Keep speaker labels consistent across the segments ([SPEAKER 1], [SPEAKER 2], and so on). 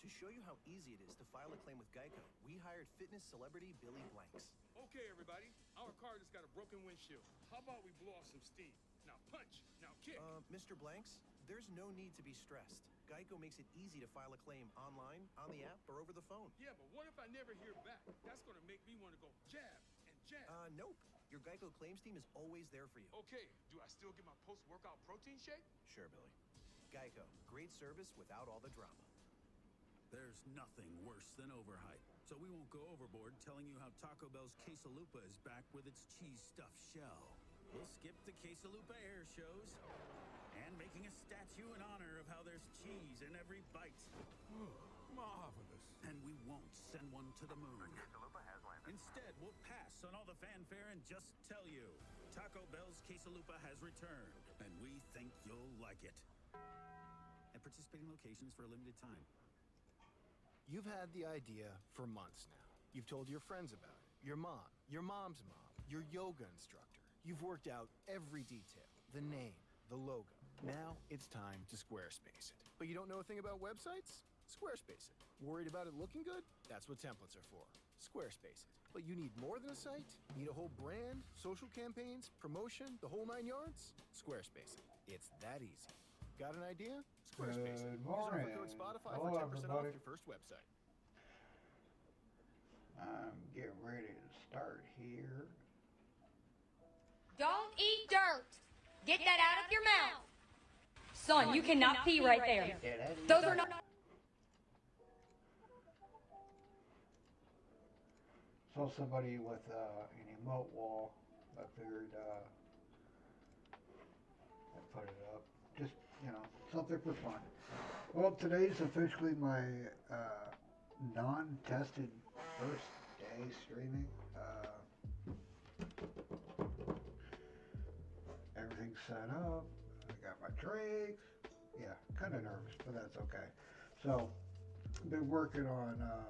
[SPEAKER 1] To show you how easy it is to file a claim with Geico, we hired fitness celebrity Billy Blanks.
[SPEAKER 2] Okay, everybody. Our car just got a broken windshield. How about we blow off some steam? Now punch, now kick.
[SPEAKER 1] Mr. Blanks, there's no need to be stressed. Geico makes it easy to file a claim online, on the app, or over the phone.
[SPEAKER 2] Yeah, but what if I never hear back? That's gonna make me want to go jab and jab.
[SPEAKER 1] Nope. Your Geico claims team is always there for you.
[SPEAKER 2] Okay, do I still get my post-workout protein shake?
[SPEAKER 1] Sure, Billy. Geico, great service without all the drama.
[SPEAKER 3] There's nothing worse than overhype, so we won't go overboard telling you how Taco Bell's quesalupa is back with its cheese-stuffed shell. We'll skip the quesalupa air shows and making a statue in honor of how there's cheese in every bite.
[SPEAKER 4] Marvelous.
[SPEAKER 3] And we won't send one to the moon. Instead, we'll pass on all the fanfare and just tell you, Taco Bell's quesalupa has returned, and we think you'll like it. At participating locations for a limited time.
[SPEAKER 5] You've had the idea for months now. You've told your friends about it, your mom, your mom's mom, your yoga instructor. You've worked out every detail, the name, the logo. Now it's time to Squarespace it. But you don't know a thing about websites? Squarespace it. Worried about it looking good? That's what templates are for. Squarespace it. But you need more than a site? Need a whole brand, social campaigns, promotion, the whole 9 yards? Squarespace it. It's that easy. Got an idea? Squarespace it. Use offer code Spotify for 10% off your first website.
[SPEAKER 6] I'm getting ready to start here.
[SPEAKER 7] Don't eat dirt. Get that out of your mouth. Son, you cannot pee right there. Those are not...
[SPEAKER 6] So somebody with an emote wall, I figured I'd put it up. Just, you know, something for fun. Well, today's officially my non-tested first day streaming. Everything's set up. I got my drinks. Yeah, kind of nervous, but that's okay. So, I've been working on a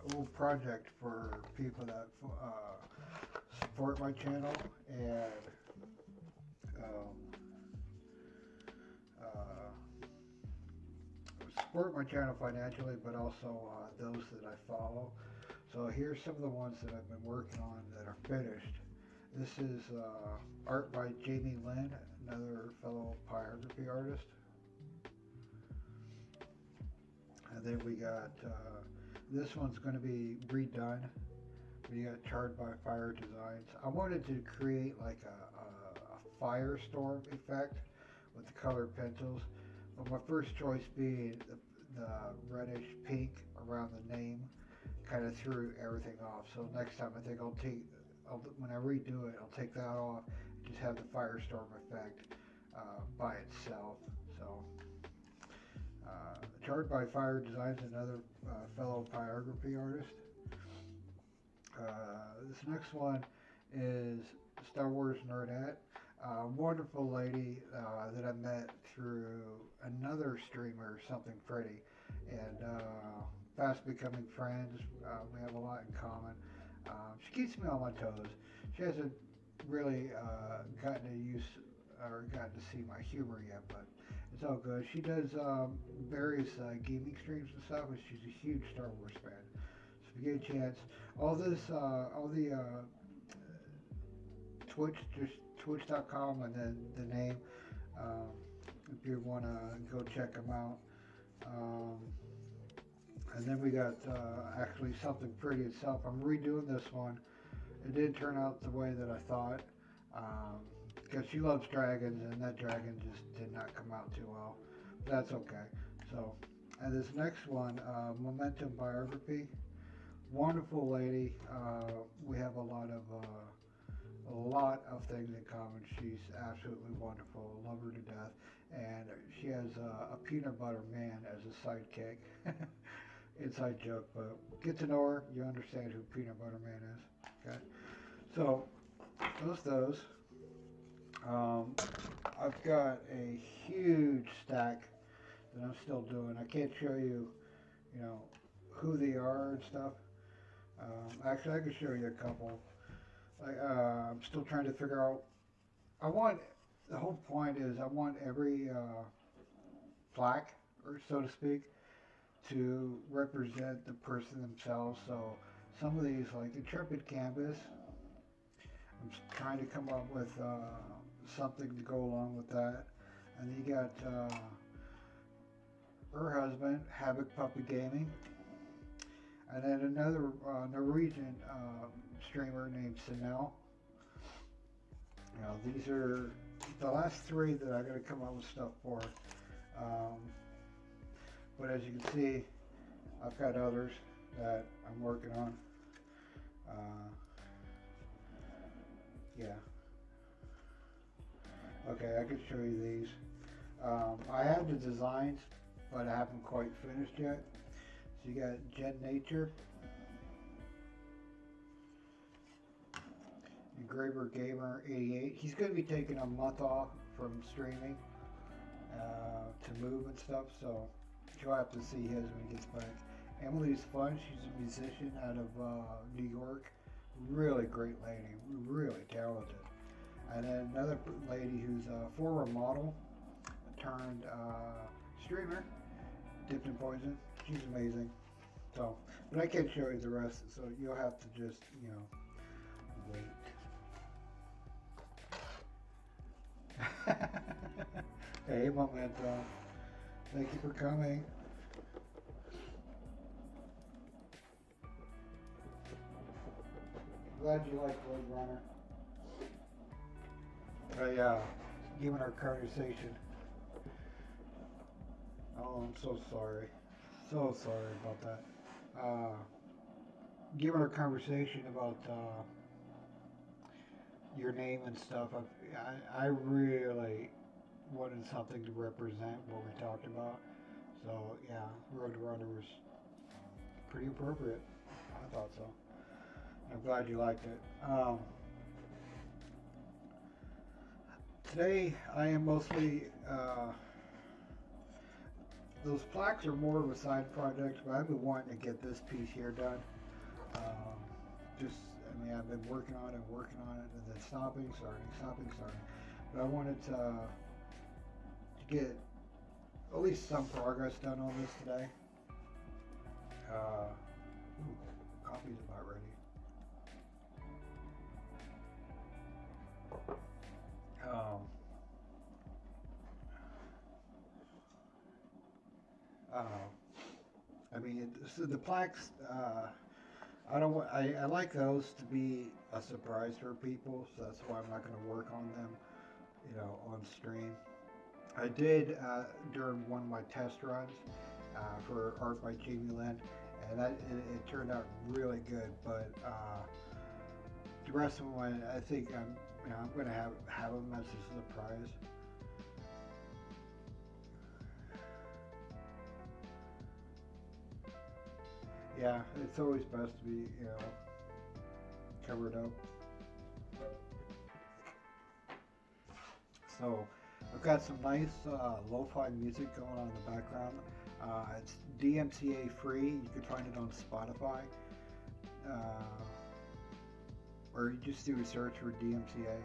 [SPEAKER 6] little project for people that support my channel and support my channel financially, but also those that I follow. So here's some of the ones that I've been working on that are finished. This is art by Jamie Lynn, another fellow pyrography artist. And then we got, this one's going to be redone. We got Charred by Fire Designs. I wanted to create like a firestorm effect with the colored pencils, but my first choice being the reddish pink around the name kind of threw everything off. So next time I think when I redo it, I'll take that off and just have the firestorm effect by itself. So Charred by Fire Designs, another fellow pyrography artist. This next one is Star Wars Nerdette. Wonderful lady that I met through another streamer, Something Pretty, and fast becoming friends. We have a lot in common. She keeps me on my toes. She hasn't really gotten to see my humor yet, but it's all good. She does various gaming streams and stuff, and she's a huge Star Wars fan. So if you get a chance, all the Twitch, just twitch.com and then the name, if you want to go check them out. And then we got actually Something Pretty itself. I'm redoing this one. It didn't turn out the way that I thought, because she loves dragons, and that dragon just did not come out too well. But that's okay. So, and this next one, Momentum Biography. Wonderful lady. We have a lot of things in common. She's absolutely wonderful. Love her to death. And she has a peanut butter man as a sidekick. inside joke, but get to know her, you understand who Peanut Butter Man is. Okay, so those. I've got a huge stack that I'm still doing. I can't show you, you know, who they are and stuff. Actually, I can show you a couple. I'm still trying to figure out. The whole point is I want every plaque, or so to speak, to represent the person themselves. So some of these, like Intrepid Canvas, I'm trying to come up with something to go along with that. And then you got her husband, Havoc Puppy Gaming, and then another Norwegian streamer named Sinel. You know, these are the last three that I got to come up with stuff for. But as you can see, I've got others that I'm working on. Yeah. Okay, I could show you these. I have the designs, but I haven't quite finished yet. So you got Gen Nature, Engraver Gamer 88. He's going to be taking a month off from streaming to move and stuff, so you'll have to see his when he gets back. Emily's Fun, she's a musician out of New York. Really great lady, really talented. And then another lady who's a former model turned streamer, Dipped in Poison. She's amazing. So, but I can't show you the rest, so you'll have to just, you know, wait. Hey, Memento. Thank you for coming. Glad you like Blade Runner. Given our conversation. Oh, I'm so sorry. So sorry about that. Given our conversation about your name and stuff, I really wanted something to represent what we talked about. So yeah, Road Runner was pretty appropriate. I thought so. I'm glad you liked it. Today I am mostly those plaques are more of a side project, but I've been wanting to get this piece here done. I've been working on it, and then stopping, starting. But I wanted to get at least some progress done on this today. Coffee's about ready. I don't know. I mean, so the plaques. I like those to be a surprise for people, so that's why I'm not going to work on them, you know, on stream. I did during one of my test runs for Art by Jamie Lynn, and it turned out really good. But the rest of them, I think I'm going to have them as a surprise. Yeah, it's always best to be, you know, covered up. So, I've got some nice lo-fi music going on in the background. It's DMCA free. You can find it on Spotify. Or you just do a search for DMCA.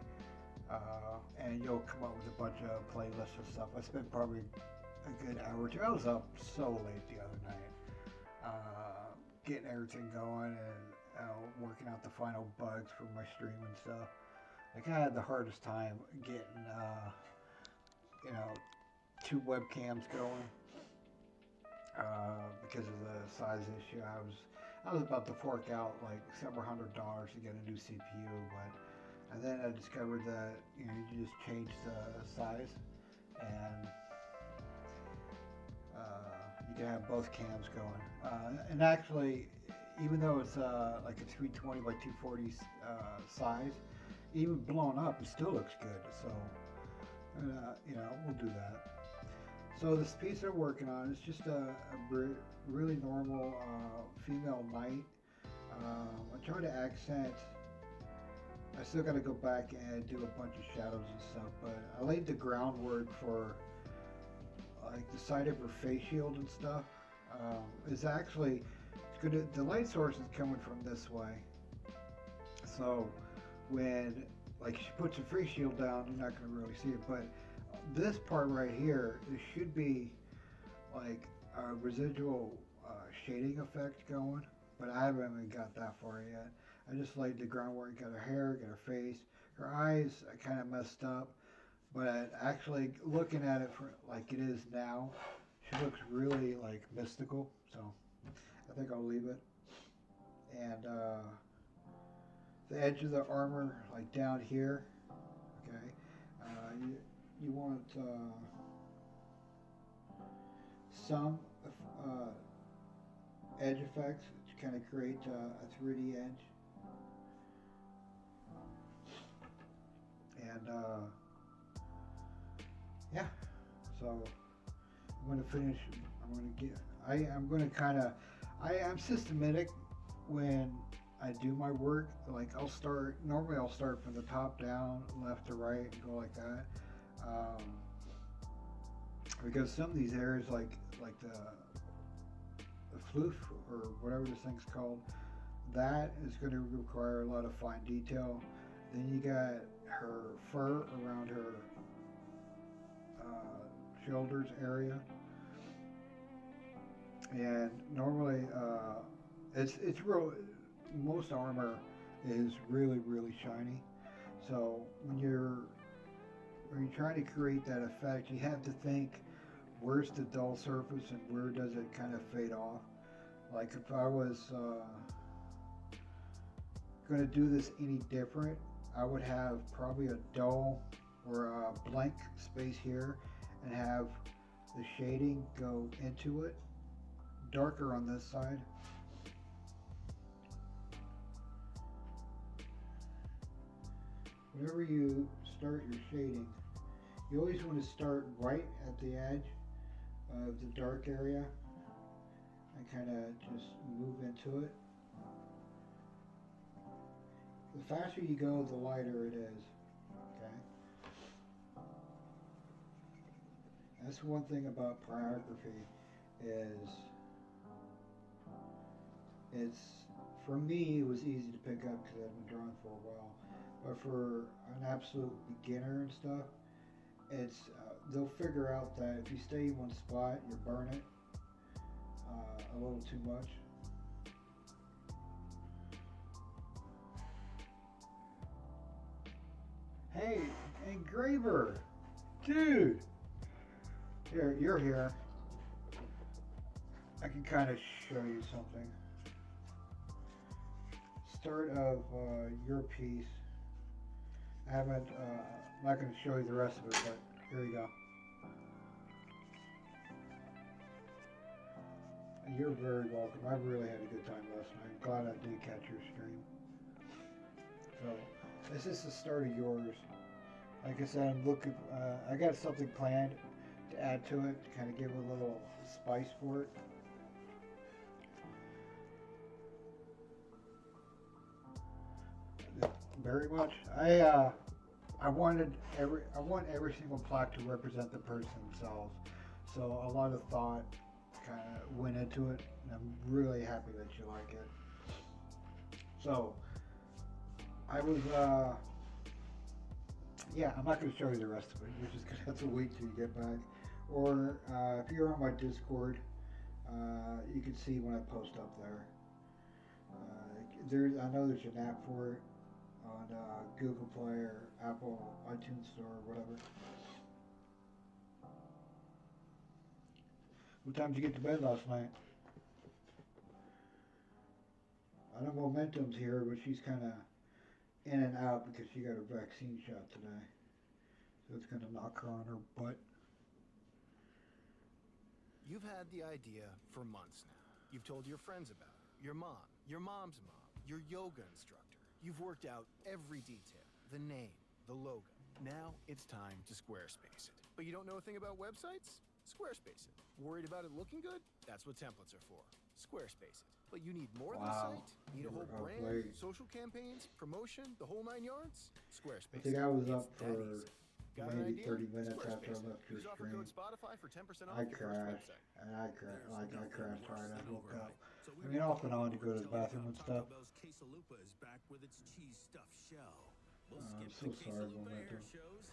[SPEAKER 6] And you'll come up with a bunch of playlists and stuff. I spent probably a good hour or two. I was up so late the other night. Getting everything going and working out the final bugs for my stream and stuff. Like I had the hardest time getting, you know, 2 webcams going because of the size issue. I was about to fork out like several $100s to get a new CPU, and then I discovered that, you know, you just change the size and you can have both cams going. And actually, even though it's like a 320 by 240 size, even blown up, it still looks good. So, you know, we'll do that. So this piece I'm working on is just a really normal female knight. I try to accent. I still got to go back and do a bunch of shadows and stuff, but I laid the groundwork for like the side of her face shield and stuff. It's actually it's gonna the light source is coming from this way, so when like she puts her face shield down, you're not gonna really see it. But this part right here, there should be like a residual shading effect going, but I haven't even got that far yet. I just laid the groundwork, got her hair, got her face. Her eyes, I kind of messed up, but actually looking at it for like it is now, she looks really like mystical, so I think I'll leave it. And the edge of the armor, like down here, okay, you want some edge effects to kind of create a 3D edge. And yeah, so I'm going to finish. I'm going to kind of. I'm systematic when I do my work. Like normally I'll start from the top down, left to right, and go like that. Because some of these areas, like the floof or whatever this thing's called, that is going to require a lot of fine detail. Then you got her fur around her shoulders area, and normally it's real. Most armor is really shiny, so when you're trying to create that effect, you have to think where's the dull surface and where does it kind of fade off. Like if I was going to do this any different, I would have probably a dull or a blank space here and have the shading go into it, darker on this side. Whenever you start your shading, you always want to start right at the edge of the dark area and kind of just move into it. The faster you go, the lighter it is. Okay. That's one thing about pyrography is for me it was easy to pick up because I've been drawing for a while. But for an absolute beginner and stuff, it's they'll figure out that if you stay in one spot, you burn it a little too much. Hey, engraver, dude. Here, you're here. I can kind of show you something. Start of your piece. I haven't. I'm not going to show you the rest of it, but here you go. And you're very welcome. I really had a good time last night. I'm glad I did catch your stream. So. This is the start of yours. Like I said, I'm looking. I got something planned to add to it to kind of give a little spice for it. Very much. I want every single plaque to represent the person themselves. So a lot of thought kind of went into it, and I'm really happy that you like it. So. I was, yeah, I'm not going to show you the rest of it. You're just going to have to wait till you get back. Or if you're on my Discord, you can see when I post up there. I know there's an app for it on Google Play or Apple iTunes Store or whatever. What time did you get to bed last night? I know Momentum's here, but she's kind of in and out because she got a vaccine shot today. So it's going to knock her on her butt.
[SPEAKER 5] You've had the idea for months now. You've told your friends about it, your mom, your mom's mom, your yoga instructor. You've worked out every detail, the name, the logo. Now it's time to Squarespace it. But you don't know a thing about websites? Squarespace it. Worried about it looking good? That's what templates are for. Squarespace it. But you need more than a
[SPEAKER 6] Wow.
[SPEAKER 5] site? Need a whole
[SPEAKER 6] Here we go,
[SPEAKER 5] brand,
[SPEAKER 6] play.
[SPEAKER 5] social campaigns, promotion, the whole 9 yards?
[SPEAKER 6] I
[SPEAKER 5] Squarespace.
[SPEAKER 6] think I was
[SPEAKER 5] It's
[SPEAKER 6] up
[SPEAKER 5] that
[SPEAKER 6] for
[SPEAKER 5] easy. Got an
[SPEAKER 6] maybe
[SPEAKER 5] idea?
[SPEAKER 6] 30 minutes after I
[SPEAKER 5] Squarespace.
[SPEAKER 6] left your
[SPEAKER 5] Use offer
[SPEAKER 6] stream.
[SPEAKER 5] code Spotify for 10% off
[SPEAKER 6] I
[SPEAKER 5] your first
[SPEAKER 6] crashed,
[SPEAKER 5] website.
[SPEAKER 6] and I crashed,
[SPEAKER 3] There's
[SPEAKER 6] like I
[SPEAKER 3] nothing
[SPEAKER 6] crashed
[SPEAKER 3] worse
[SPEAKER 6] right
[SPEAKER 3] than
[SPEAKER 6] I woke
[SPEAKER 3] overhype.
[SPEAKER 6] up.
[SPEAKER 3] So we
[SPEAKER 6] I mean,
[SPEAKER 3] won't
[SPEAKER 6] off and on to go to the
[SPEAKER 3] tell you
[SPEAKER 6] bathroom
[SPEAKER 3] how
[SPEAKER 6] and stuff.
[SPEAKER 3] Taco Bell's quesalupa is back with its cheese stuffed shell. We'll
[SPEAKER 6] I'm
[SPEAKER 3] skip
[SPEAKER 6] so
[SPEAKER 3] the
[SPEAKER 6] sorry,
[SPEAKER 3] quesalupa air
[SPEAKER 6] Momentum.
[SPEAKER 3] shows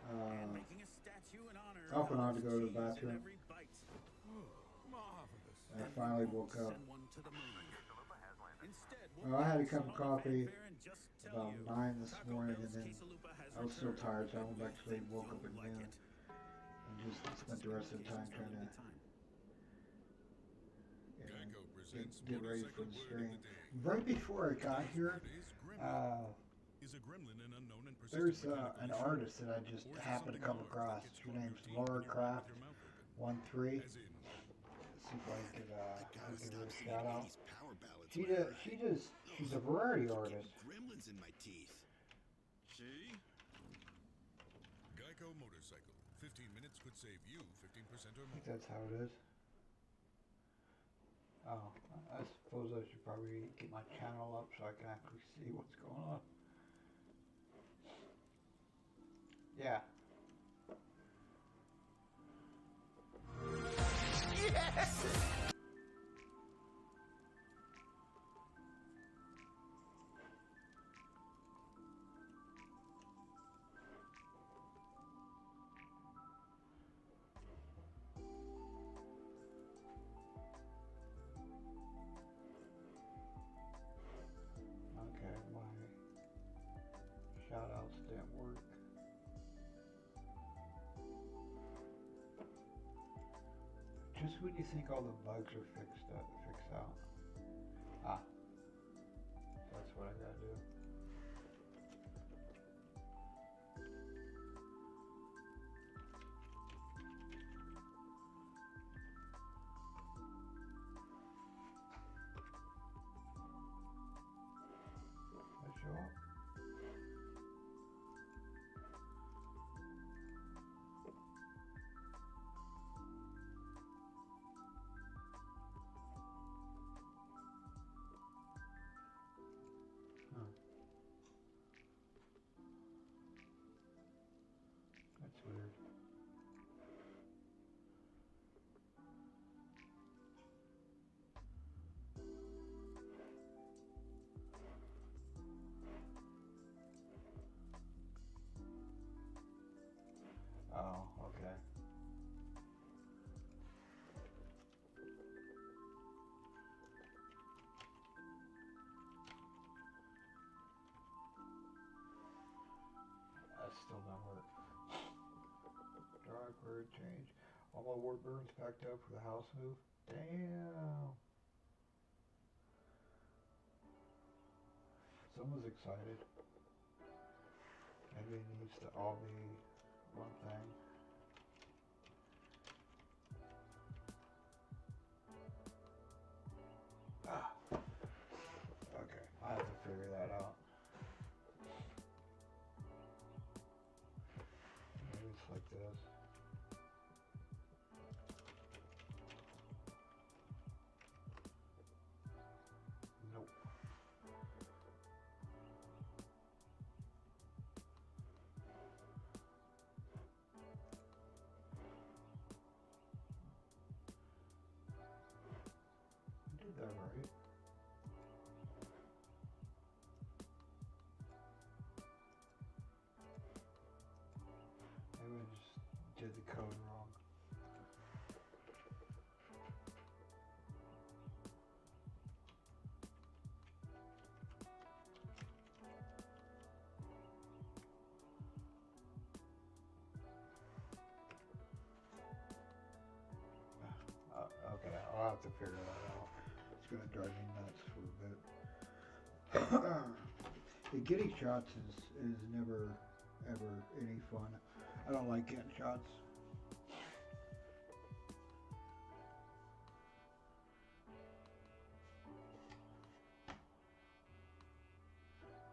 [SPEAKER 3] and
[SPEAKER 6] Uh,
[SPEAKER 3] making a statue in honor
[SPEAKER 6] off and
[SPEAKER 3] of
[SPEAKER 6] on to go to the
[SPEAKER 3] cheese in
[SPEAKER 6] bathroom.
[SPEAKER 3] every bite.
[SPEAKER 4] Marvelous.
[SPEAKER 6] and I finally woke up.
[SPEAKER 3] Send one to the moon. Instead,
[SPEAKER 6] Well, I had a cup of
[SPEAKER 3] focus on the
[SPEAKER 6] coffee
[SPEAKER 3] fanfare and just tell
[SPEAKER 6] about
[SPEAKER 3] you,
[SPEAKER 6] 9 this
[SPEAKER 3] Taco
[SPEAKER 6] morning,
[SPEAKER 3] Bell's
[SPEAKER 6] and then
[SPEAKER 3] quesalupa has
[SPEAKER 6] I was still
[SPEAKER 3] returned,
[SPEAKER 6] tired, so I
[SPEAKER 3] and
[SPEAKER 6] went
[SPEAKER 3] we
[SPEAKER 6] back to sleep,
[SPEAKER 3] think
[SPEAKER 6] woke up
[SPEAKER 3] you'll
[SPEAKER 6] at
[SPEAKER 3] like
[SPEAKER 6] noon,
[SPEAKER 3] it.
[SPEAKER 6] and just spent the rest of the time trying to
[SPEAKER 4] Geico presents
[SPEAKER 6] get ready for
[SPEAKER 4] motorcycle
[SPEAKER 6] the
[SPEAKER 4] word
[SPEAKER 6] stream.
[SPEAKER 4] of the day.
[SPEAKER 6] Right before I got
[SPEAKER 4] Today's
[SPEAKER 6] here,
[SPEAKER 4] word is gremlin. Is a gremlin an unknown and persistent
[SPEAKER 6] there's
[SPEAKER 4] mechanical
[SPEAKER 6] an
[SPEAKER 4] issue?
[SPEAKER 6] artist that I just
[SPEAKER 4] Or is it
[SPEAKER 6] happened to
[SPEAKER 4] something
[SPEAKER 6] come
[SPEAKER 4] large
[SPEAKER 6] across.
[SPEAKER 4] that gets
[SPEAKER 6] Her
[SPEAKER 4] caught in
[SPEAKER 6] name's
[SPEAKER 4] your teeth
[SPEAKER 6] Laura
[SPEAKER 4] when you're
[SPEAKER 6] Craft
[SPEAKER 4] with your mouth open?
[SPEAKER 6] 13.
[SPEAKER 4] As in,
[SPEAKER 6] See if I can give her a
[SPEAKER 8] singing
[SPEAKER 6] shout out.
[SPEAKER 8] 80s power ballads.
[SPEAKER 6] She's a variety artist.
[SPEAKER 8] Gremlins in my teeth. See?
[SPEAKER 4] Geico Motorcycle. 15 minutes could save you 15% or
[SPEAKER 6] I
[SPEAKER 4] more.
[SPEAKER 6] think that's how it is. Oh, I suppose I should probably get my channel up so I can actually see what's going on. Yeah. Okay, my shout outs didn't work. Just when you think all the bugs are fixed out. Ah, that's what I gotta do. That show up? Huh. That's weird. Oh, okay. That still don't work. Drive word change. All my wood burns packed up for the house move. Damn. Someone's excited. Maybe it needs to all be one thing. Ah. Okay, I have to figure that out. Maybe it's like this. Nope. I did that right. Maybe I just did the code wrong. Okay, I'll have to figure that out. It's gonna drive me nuts for a bit. The getting shots is never ever any fun. I don't like getting shots.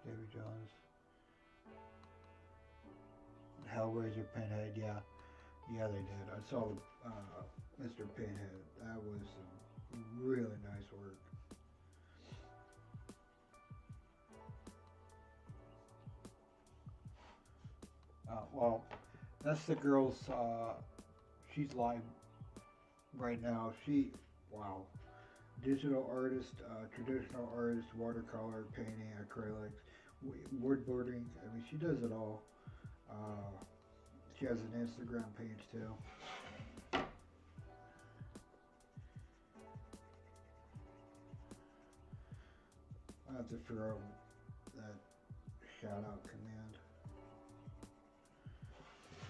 [SPEAKER 6] Davy Jones. Hellraiser Pinhead, yeah. Yeah, they did. I saw Mr. Pinhead. That was some really nice work. Well, that's the girl's. She's live right now. Wow. Digital artist, traditional artist, watercolor, painting, acrylics, woodboarding. I mean, she does it all. Uh, she has an Instagram page too. I have to figure out that shout out command.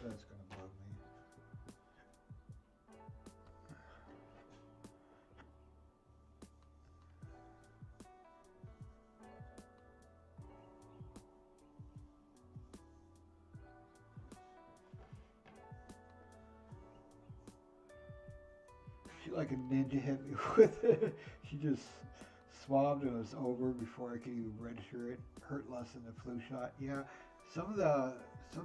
[SPEAKER 6] That's gonna bug me. She like a ninja hit me with it. She just swabbed and it was over before I could even register it. Hurt less than the flu shot. Yeah, some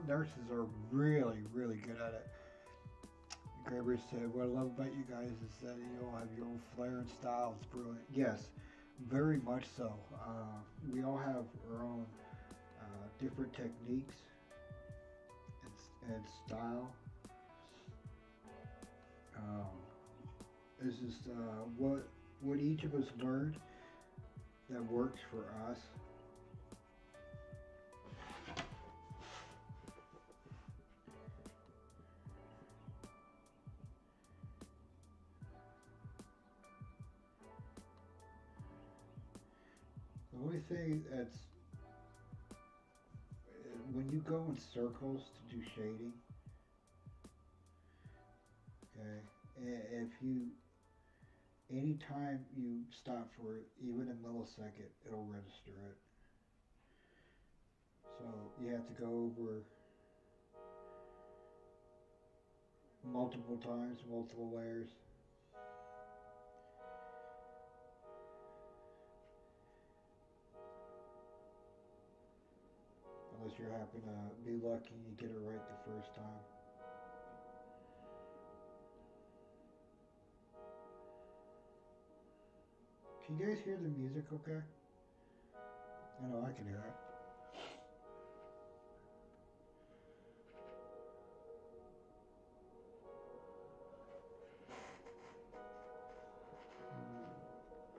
[SPEAKER 6] nurses are really, really good at it. Graber said, "What I love about you guys is that you all have your own flair and style. It's brilliant." Yes, very much so. We all have our own different techniques and style. Um, it's just what each of us learned that works for us. The only thing that's when you go in circles to do shading, okay, if you anytime you stop for even a millisecond, it'll register it. So you have to go over multiple times, multiple layers. Unless you happen to be lucky and you get it right the first time. Can you guys hear the music okay? I know I can hear it.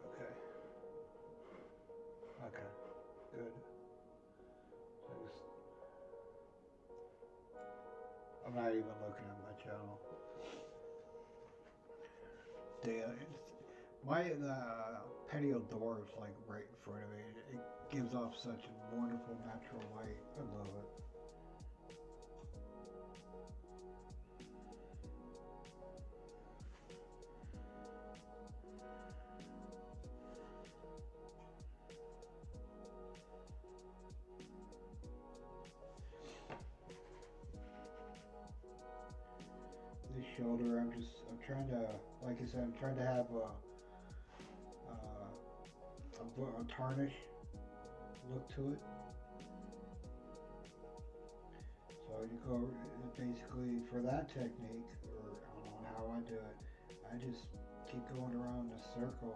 [SPEAKER 6] Okay. Okay. Good. Thanks. I'm not even looking at my channel. The patio door is like right in front of me. It gives off such a wonderful natural light. I love it. This shoulder, I'm trying to, like I said, I'm trying to have a tarnish look to it. So you go basically for that technique, or I don't know how I do it. I just keep going around the circle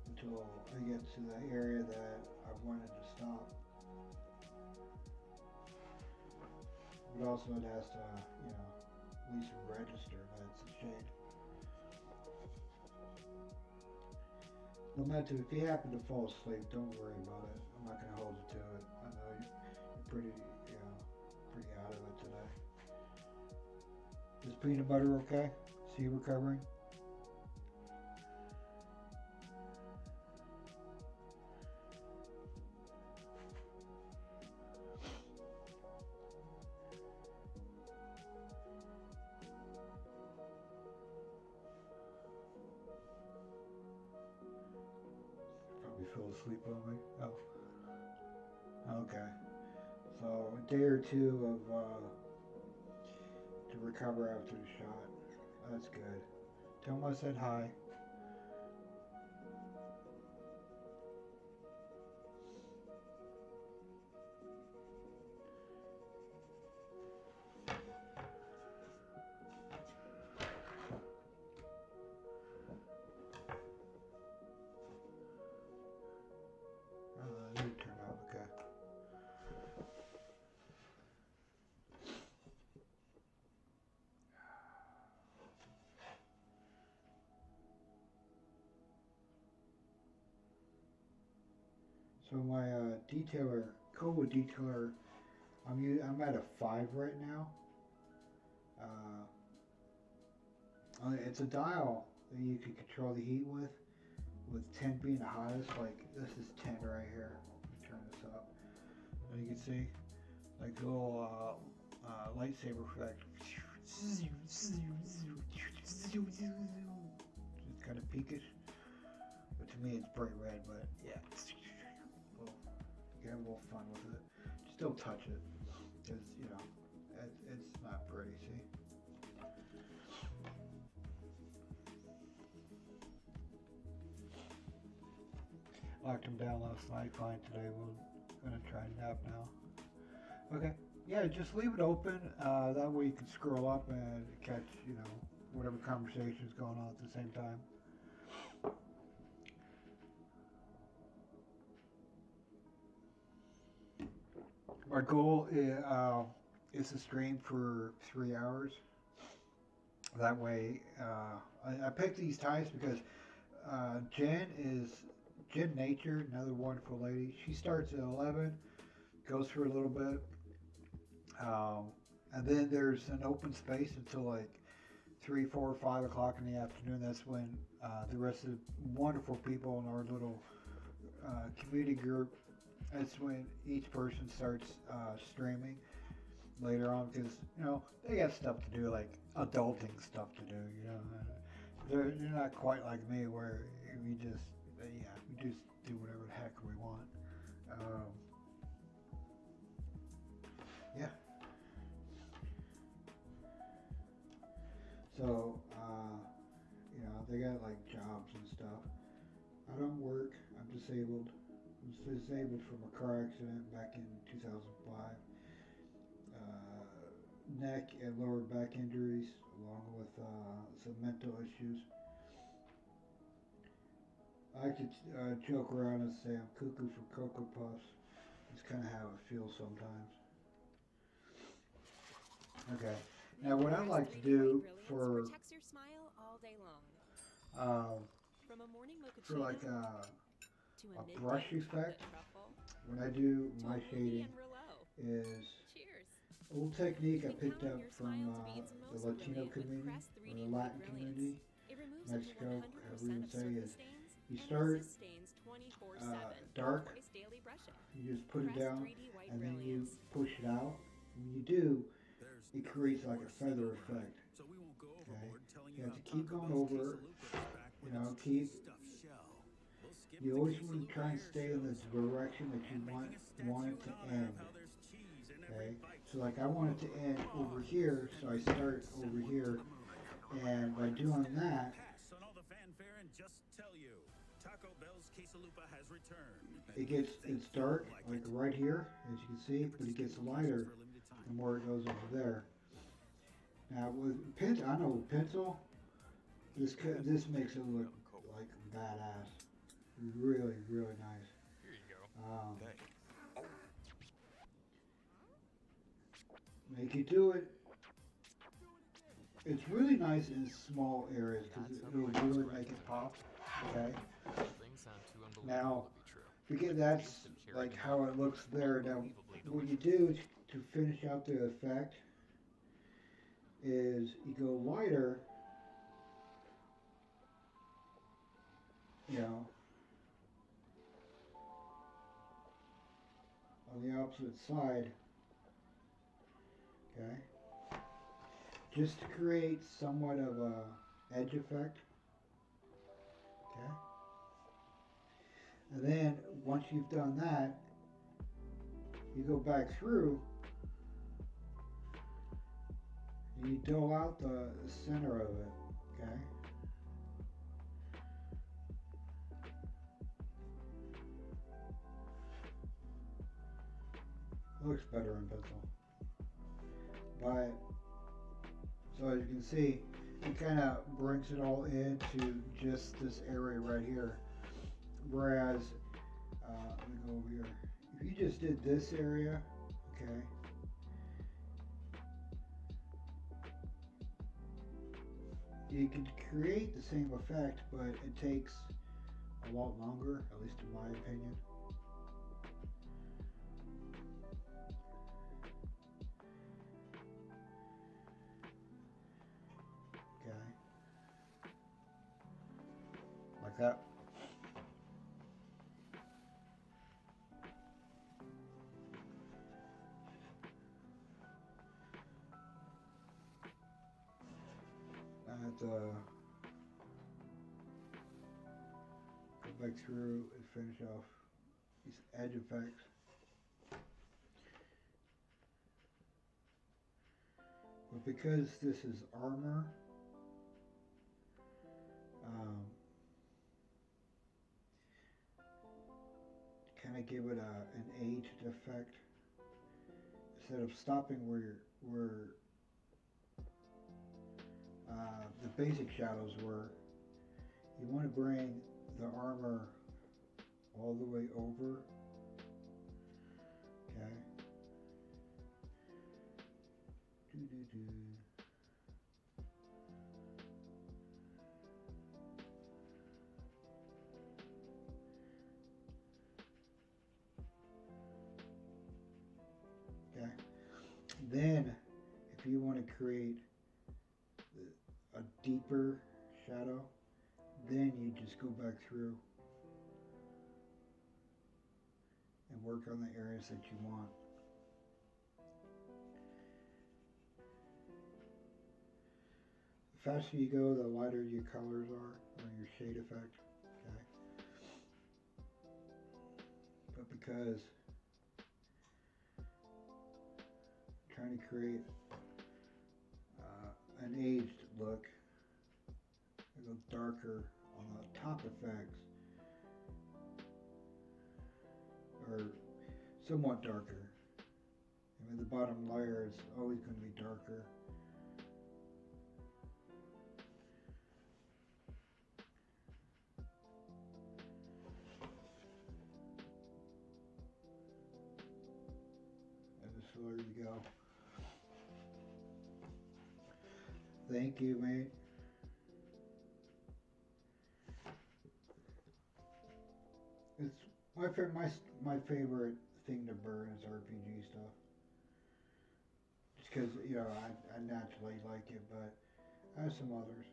[SPEAKER 6] until I get to the area that I wanted to stop. But also it has to, at least register that it's a shade. No matter if you happen to fall asleep, don't worry about it. I'm not going to hold you to it. I know you're pretty out of it today. Is peanut butter okay? Is he recovering? Fell asleep on me. Oh, okay. So a day or two of to recover after the shot. That's good. Tell him I said hi. So my detailer, Kobo detailer, I'm at a 5 right now. It's a dial that you can control the heat with 10 being the hottest. Like this is 10 right here. Let me turn this up. And you can see like a little lightsaber effect. It's kind of peakish, but to me it's bright red. But yeah, you have a little fun with it. Just don't touch it, because you know it's not pretty. See. Locked him down last night. Fine today. We're gonna try and nap now. Okay. Yeah, just leave it open. That way you can scroll up and catch, you know, whatever conversation is going on at the same time. My goal is to stream for 3 hours. That way, I picked these times because Jen Nature, another wonderful lady. She starts at 11, goes for a little bit, and then there's an open space until like 3, 4, 5 o'clock in the afternoon. That's when the rest of the wonderful people in our little community group, that's when each person starts streaming later on, because you know they got stuff to do, like adulting stuff to do. You know, they're not quite like me where we just do whatever the heck we want. Yeah. So you know, they got like jobs and stuff. I don't work. I'm disabled. I was disabled from a car accident back in 2005. Neck and lower back injuries, along with some mental issues. I like to joke around and say I'm cuckoo for Cocoa Puffs. It's kind of how it feels sometimes. Okay. Now what I like to do for
[SPEAKER 9] protects your smile all day long. From a morning
[SPEAKER 6] for like
[SPEAKER 9] to
[SPEAKER 6] a brush effect, when I do my shading, is a little technique I picked up from the Latino community, or the Latin community, Mexico, however you would say, is you start dark, you just put it down, and then you push it out. When you do, it creates like a feather effect. Okay? You have to keep going over, you know, you always want to try and stay in the direction that you want it to end. Okay? So like I want it to end over here, so I start over here, and by doing that, it's dark, like right here, as you can see, but it gets lighter the more it goes over there. Now with pencil, I know with pencil, this makes it look like badass. Really, really nice.
[SPEAKER 10] Here you go.
[SPEAKER 6] Make you do it. It's really nice in small areas because it will really make it pop. Okay. Now, forget that's like how it looks there. Now, what you do to finish out the effect is you go lighter, you know, on the opposite side, okay, just to create somewhat of a edge effect, okay, and then once you've done that, you go back through and you dull out the center of it, okay. Looks better in pencil. But, so as you can see, it kind of brings it all into just this area right here. Whereas, let me go over here. If you just did this area, okay, you can create the same effect, but it takes a lot longer, at least in my opinion. Yep. I have to go back through and finish off these edge effects. But because this is armor, kind of give it an aged effect. Instead of stopping where the basic shadows were, you want to bring the armor all the way over. Okay. Okay. Then, if you want to create a deeper shadow, then you just go back through and work on the areas that you want. The faster you go, the lighter your colors are, or your shade effect. Okay. But because I'm trying to create an aged look, I go darker on the top effects, or somewhat darker. I mean, the bottom layer is always going to be darker. And the slower you go. Thank you, mate. It's my favorite thing to burn is RPG stuff. Just because, you know, I naturally like it, but I have some others.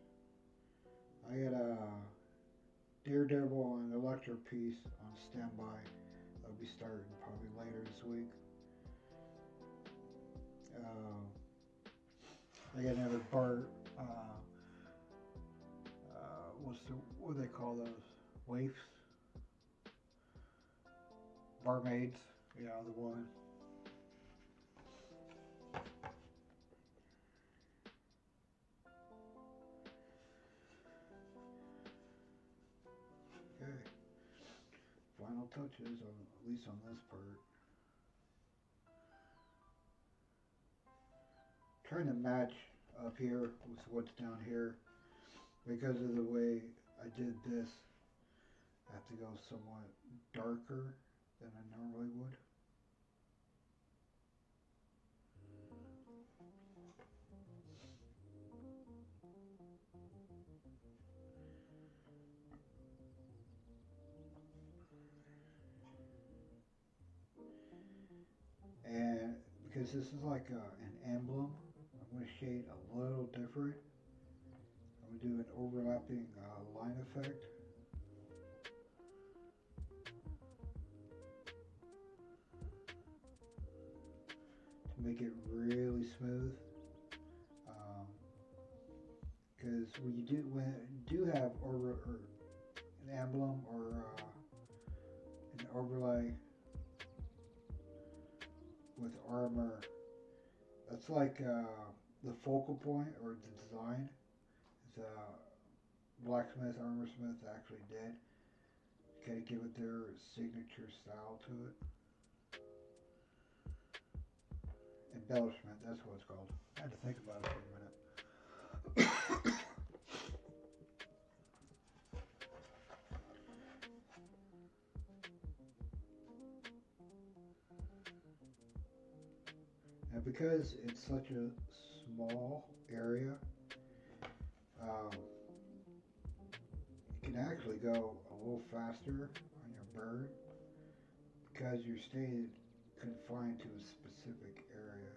[SPEAKER 6] I got a Daredevil and Electro piece on standby. That'll be starting probably later this week. I got another part. What do they call those? Waifs? Barmaids. Yeah, the woman. Okay. Final touches on at least on this part. Trying to match up here with what's down here. Because of the way I did this, I have to go somewhat darker than I normally would. And because this is like an emblem, I'm going to shade a little different. I'm going to do an overlapping line effect. To make it really smooth. Because when you do have an emblem or an overlay with armor, that's like the focal point or the design. It's blacksmith, armorsmith actually did. Kind of give it their signature style to it. Embellishment, that's what it's called. I had to think about it for a minute. And because it's such a small area, you can actually go a little faster on your burn because you're staying confined to a specific area.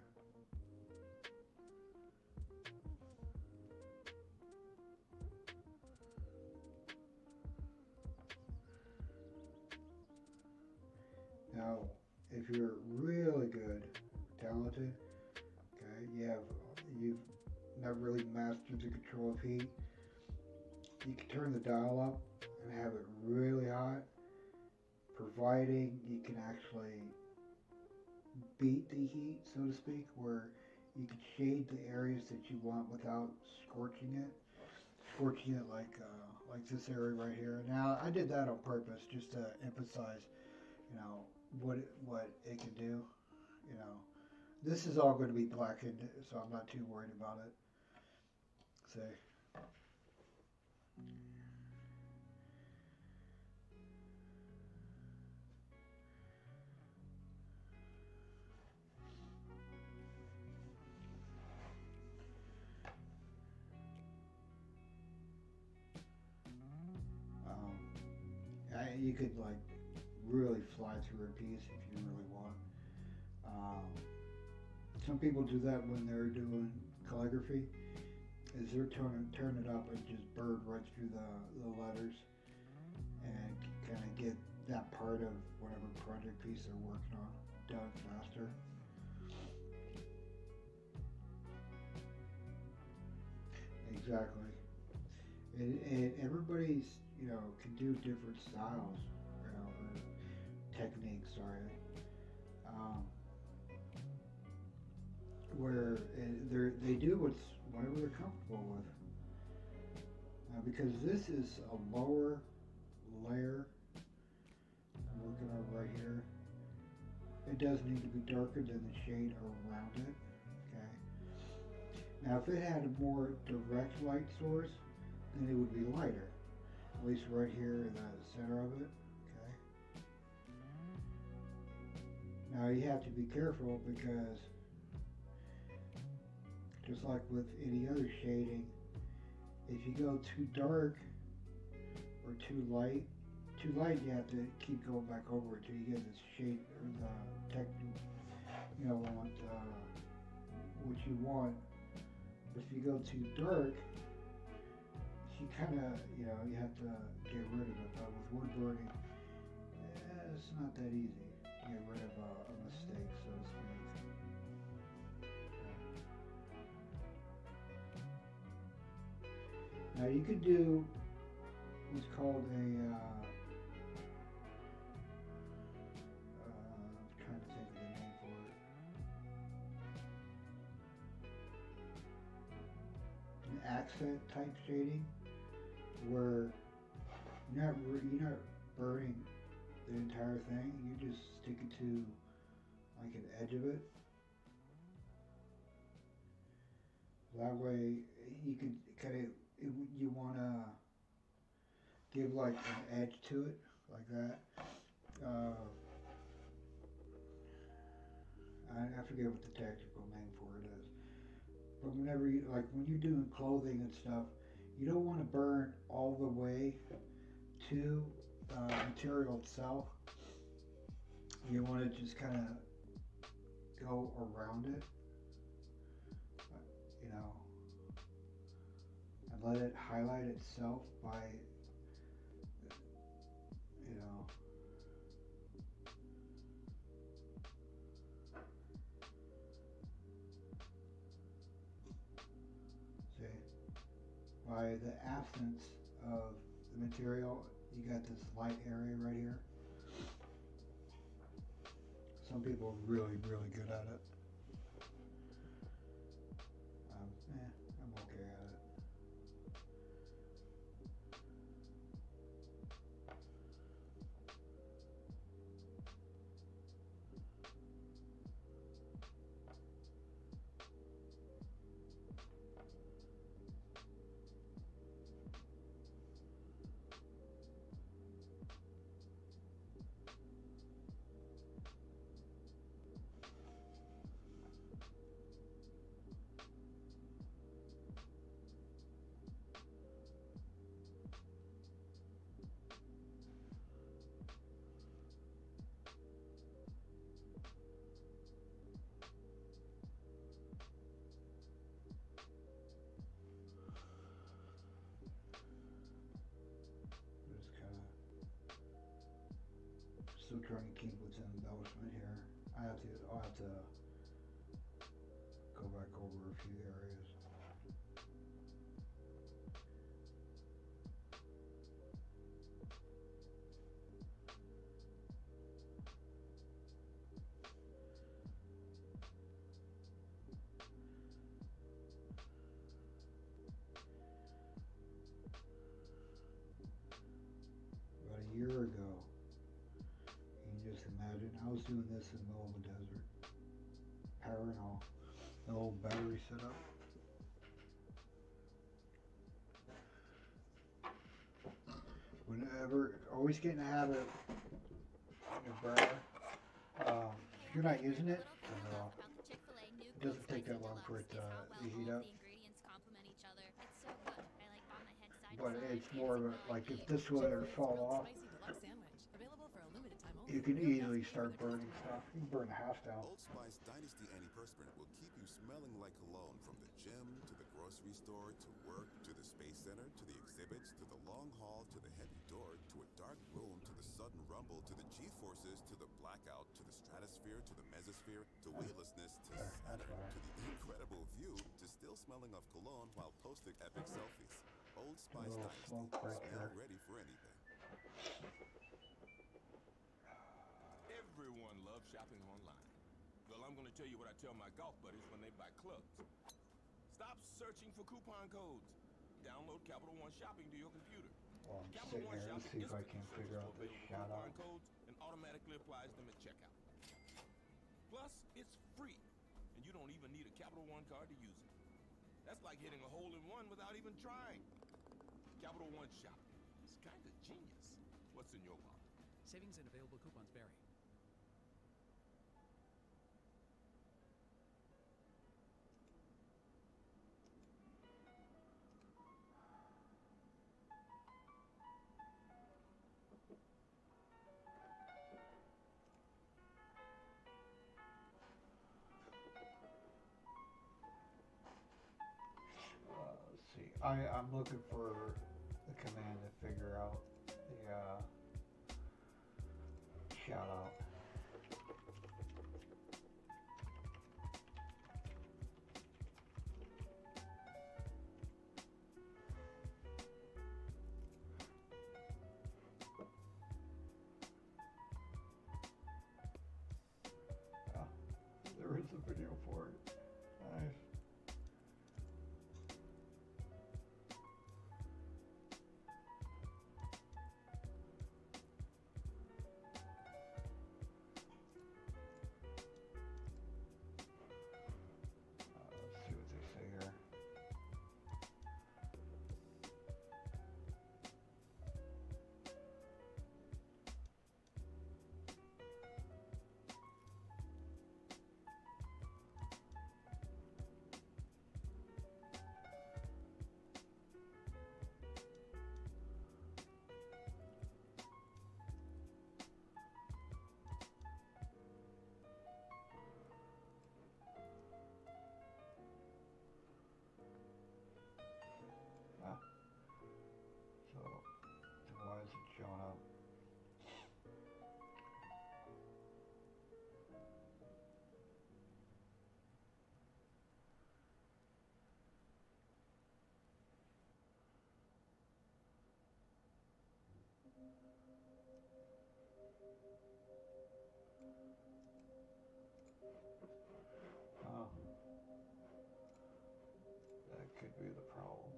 [SPEAKER 6] if you're really good, talented, okay, you've not really mastered the control of heat, you can turn the dial up and have it really hot, providing you can actually beat the heat, so to speak, where you can shade the areas that you want without scorching it. Scorching it like this area right here. Now I did that on purpose just to emphasize, what it can do. You know, this is all going to be blackened, so I'm not too worried about it. See. You could like really fly through a piece if you really want. Some people do that when they're doing calligraphy. Is they're turn it up and just burn right through the letters and kind of get that part of whatever project piece they're working on done faster. Exactly. And everybody's, can do different styles, or techniques, sorry. Where they do whatever they're comfortable with. Because this is a lower layer I'm working on right here. It does need to be darker than the shade around it. Okay. Now, if it had a more direct light source, then it would be lighter. At least right here in the center of it. Okay. Now you have to be careful because just like with any other shading, if you go too dark or too light you have to keep going back over it till you get this shade or the technique, what you want. If you go too dark, you kind of, you have to get rid of it. But with wood burning, it's not that easy to get rid of a mistake, so to speak. Now you could do what's called I'm trying to think of the name for it. An accent type shading, where you're not burning the entire thing. You just stick it to like an edge of it. That way you can kind of, you want to give like an edge to it, like that. I forget what the technical name for it is. But whenever when you're doing clothing and stuff, you don't want to burn all the way to the material itself. You want to just kind of go around it, and let it highlight itself by, see, by the absence of the material, you got this light area right here. Some people are really, really good at it. I'm okay at it. Still trying to keep what's an embellishment here. I'll have to go back over a few areas. About a year ago, you can just imagine, I was doing this in the middle of the desert. Power and all. The old battery setup. Whenever, always get in the habit in your burner. If you're not using it, it doesn't take that long for it to heat up. But it's more of a, like if this were to fall off, you can easily start burning stuff. You can burn the house down.
[SPEAKER 10] Old Spice Dynasty Antiperspirant will keep you smelling like cologne from the gym to the grocery store to work to the space center to the exhibits to the long hall to the heavy door to a dark room to the sudden rumble to the G-forces to the blackout to the stratosphere to the mesosphere to weightlessness to Saturn to the incredible view to still smelling of cologne while posting epic selfies. Old Spice Dynasty. Smell ready for anything.
[SPEAKER 2] Everyone loves shopping online. Well, I'm going to tell you what I tell my golf buddies when they buy clubs. Stop searching for coupon codes. Download Capital One Shopping to your computer.
[SPEAKER 6] Well, I'm
[SPEAKER 2] Capital
[SPEAKER 6] sitting
[SPEAKER 2] One
[SPEAKER 6] here. Let's see
[SPEAKER 2] Shopping
[SPEAKER 6] if I
[SPEAKER 2] instantly
[SPEAKER 6] can
[SPEAKER 2] searches
[SPEAKER 6] figure
[SPEAKER 2] for
[SPEAKER 6] out this
[SPEAKER 2] available
[SPEAKER 6] shout
[SPEAKER 2] coupon
[SPEAKER 6] out.
[SPEAKER 2] codes and automatically applies them at checkout. Plus, it's free, and you don't even need a Capital One card to use it. That's like hitting a hole in one without even trying. Capital One Shopping. It's kind of genius. What's in your wallet?
[SPEAKER 11] Savings and available coupons vary.
[SPEAKER 6] Let's see. I'm looking for the command to figure out the shout out. Oh, there is a video for it. Nice. Let's see what they say here. So, then why is it showing up? Oh, that could be the problem.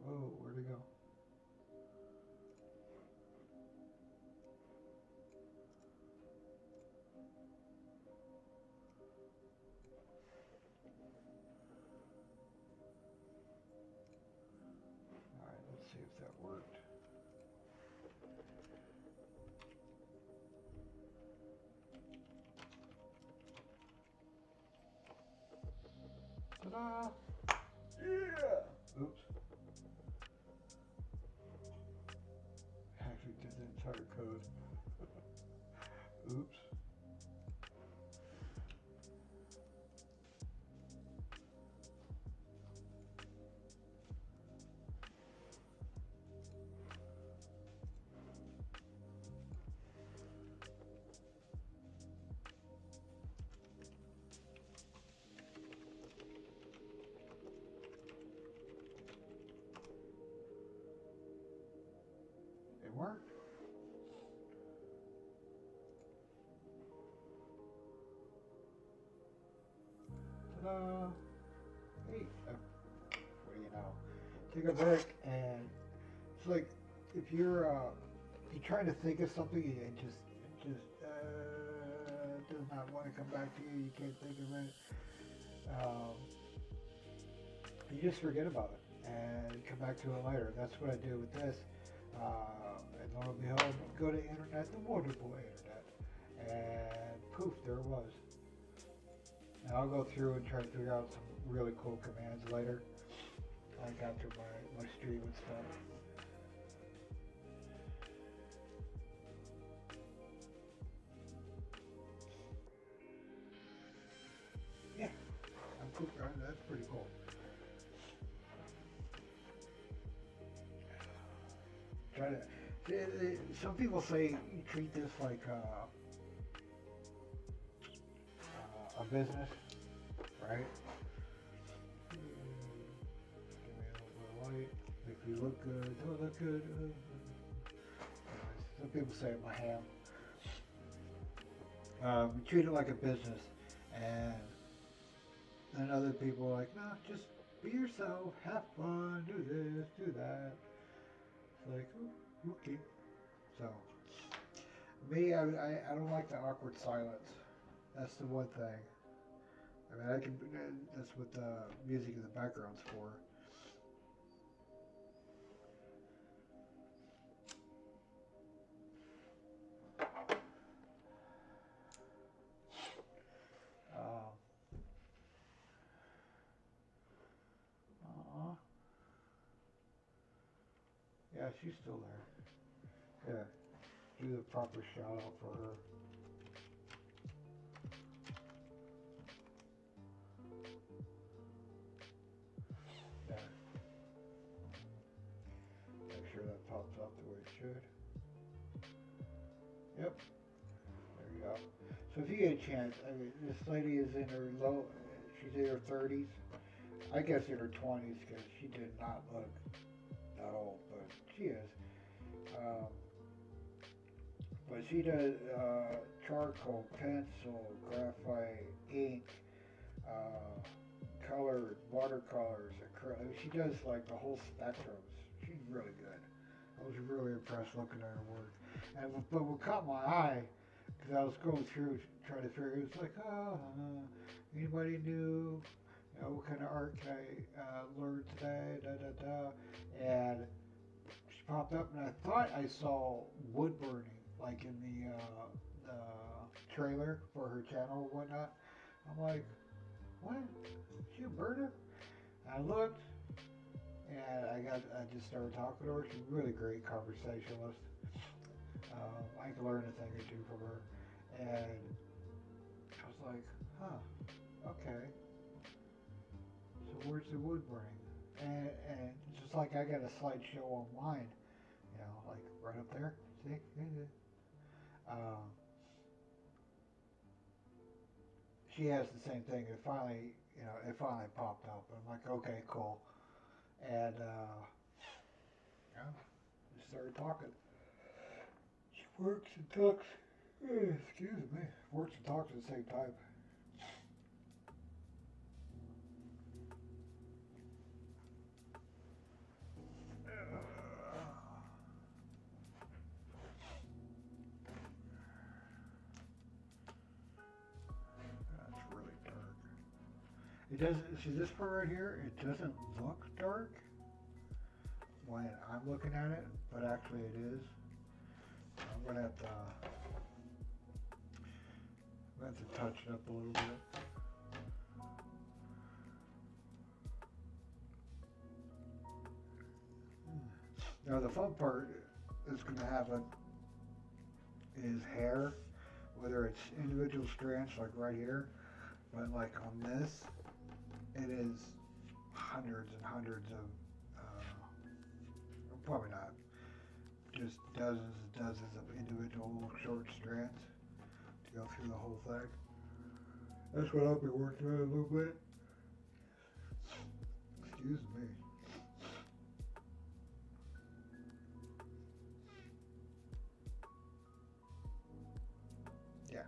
[SPEAKER 6] Whoa, where'd it go? Alright, let's see if that worked. Ta-da! Yeah! Oops. Actually did the entire code. Oops. hey, what do you know? Take a break, and it's like if you're trying to think of something and it just does not want to come back to you. You can't think of it. You just forget about it and come back to it later. That's what I do with this. And lo and behold, go to internet, the wonderful internet, and poof, there it was. Now I'll go through and try to figure out some really cool commands later, like after my stream and stuff. Yeah, I'm cool. That's pretty cool. Try to. Some people say you treat this like a business, right? Give me a little bit of light. Make you look good. Do it look good? Some people say I'm a ham. You treat it like a business, and then other people are like, no, just be yourself, have fun, do this, do that. It's like, ooh, okay. So, me, I don't like the awkward silence. That's the one thing. I mean, that's what the music in the background's for. Yeah, she's still there. Yeah, do the proper shout out for her. Yeah. Make sure that pops up the way it should. Yep. There you go. So if you get a chance, I mean, this lady is in her she's in her 30s. I guess in her 20s because she did not look that old, but she is. But she does charcoal, pencil, graphite, ink, colored, watercolors, acrylic. She does like the whole spectrums. She's really good. I was really impressed looking at her work. But what caught my eye, because I was going through trying to figure, it's like, anybody new? You know, what kind of art can I learn today? And she popped up, and I thought I saw wood burning, like in the trailer for her channel or whatnot. I'm like, what? She a burner? I looked, and I just started talking to her. She's a really great conversationalist. I can learn a thing or two from her, and I was like, huh, okay. So where's the wood burning? And just like I got a slideshow online, you know, like right up there. See? She has the same thing. It finally popped up. I'm like, okay, cool. And we started talking. She works and talks. Excuse me. Works and talks at the same time. It doesn't, see this part right here, it doesn't look dark when I'm looking at it, but actually it is. I'm going to have to touch it up a little bit. Now the fun part is going to have is hair, whether it's individual strands like right here, but like on this, it is hundreds and hundreds of, probably not, just dozens and dozens of individual short strands to go through the whole thing. That's what I'll be working on a little bit. Excuse me. Yeah.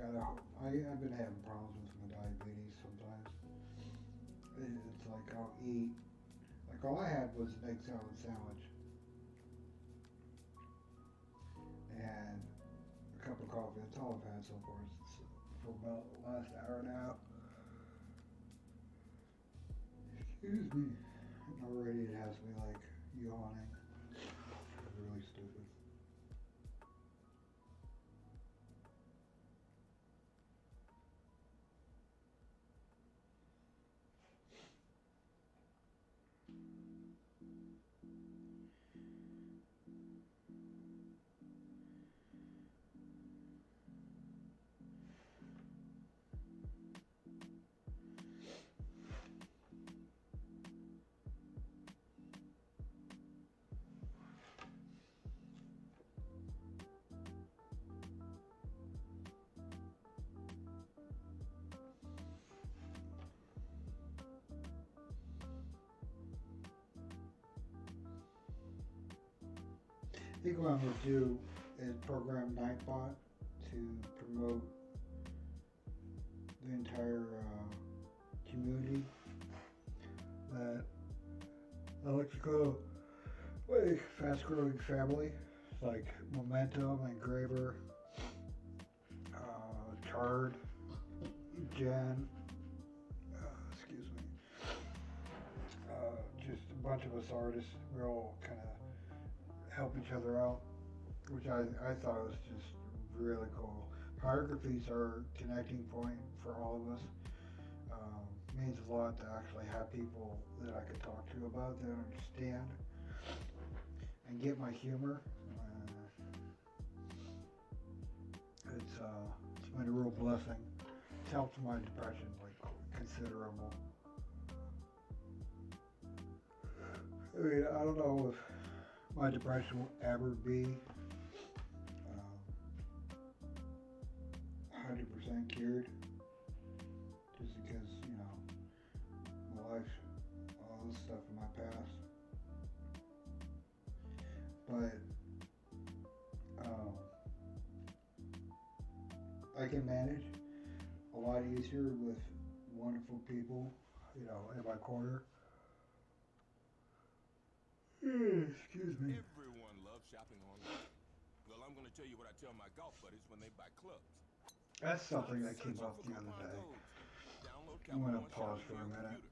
[SPEAKER 6] I've been having problems with my diabetes sometimes. It's like I'll eat, like all I had was an egg salad sandwich and a cup of coffee. That's all I've had so far for about the last hour and a half. Excuse me. And already it has me like yawning. It's really stupid. I think what I'm going to do is program Nightbot to promote the entire community that I like to call a fast-growing family, like Momentum, Engraver, Chard, Jen, excuse me, just a bunch of us artists. We're all kind of help each other out, which I thought was just really cool. Pyrographies are a connecting point for all of us. Means a lot to actually have people that I could talk to about that understand and get my humor. It's been a real blessing. It's helped my depression like considerable. I mean, I don't know if my depression will ever be 100% cured, just because, you know, my life, all this stuff in my past. But I can manage a lot easier with wonderful people, you know, in my corner. Excuse me.
[SPEAKER 2] Everyone loves shopping online. Well, I'm going to tell you what I tell my golf buddies when they buy clubs.
[SPEAKER 6] That's something that came up the other day. I'm going to pause for a minute,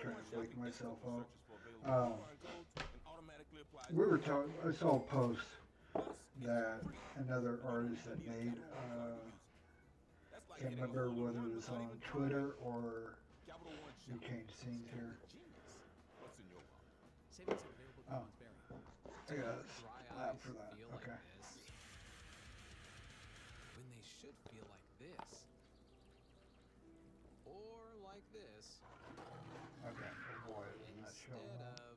[SPEAKER 6] try to wake myself up. I saw a post that another artist had made, can't remember whether it was on Twitter or we changed scenes here. Oh, I got a slap for that. Okay.
[SPEAKER 11] When they should feel like this. Or like this.
[SPEAKER 6] Okay, boy, isn't that showing
[SPEAKER 11] Instead
[SPEAKER 6] up?
[SPEAKER 11] of...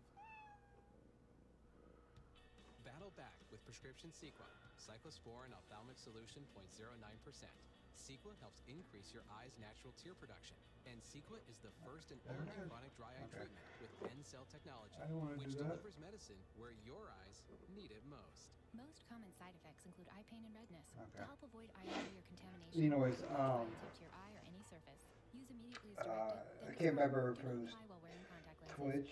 [SPEAKER 11] Battle back with prescription Sequa. Cyclosporin ophthalmic solution 0.09%. Sequa helps increase your eye's natural tear production. And Sequa is the first and only chronic dry eye treatment with N-cell technology, which delivers medicine where your eyes need it most.
[SPEAKER 12] Most common side effects include eye pain and redness. To help avoid eye area contamination,
[SPEAKER 6] Anyways,
[SPEAKER 12] tip to your eye or any surface. Use immediately as directed.
[SPEAKER 6] I can't remember if it was Twitch,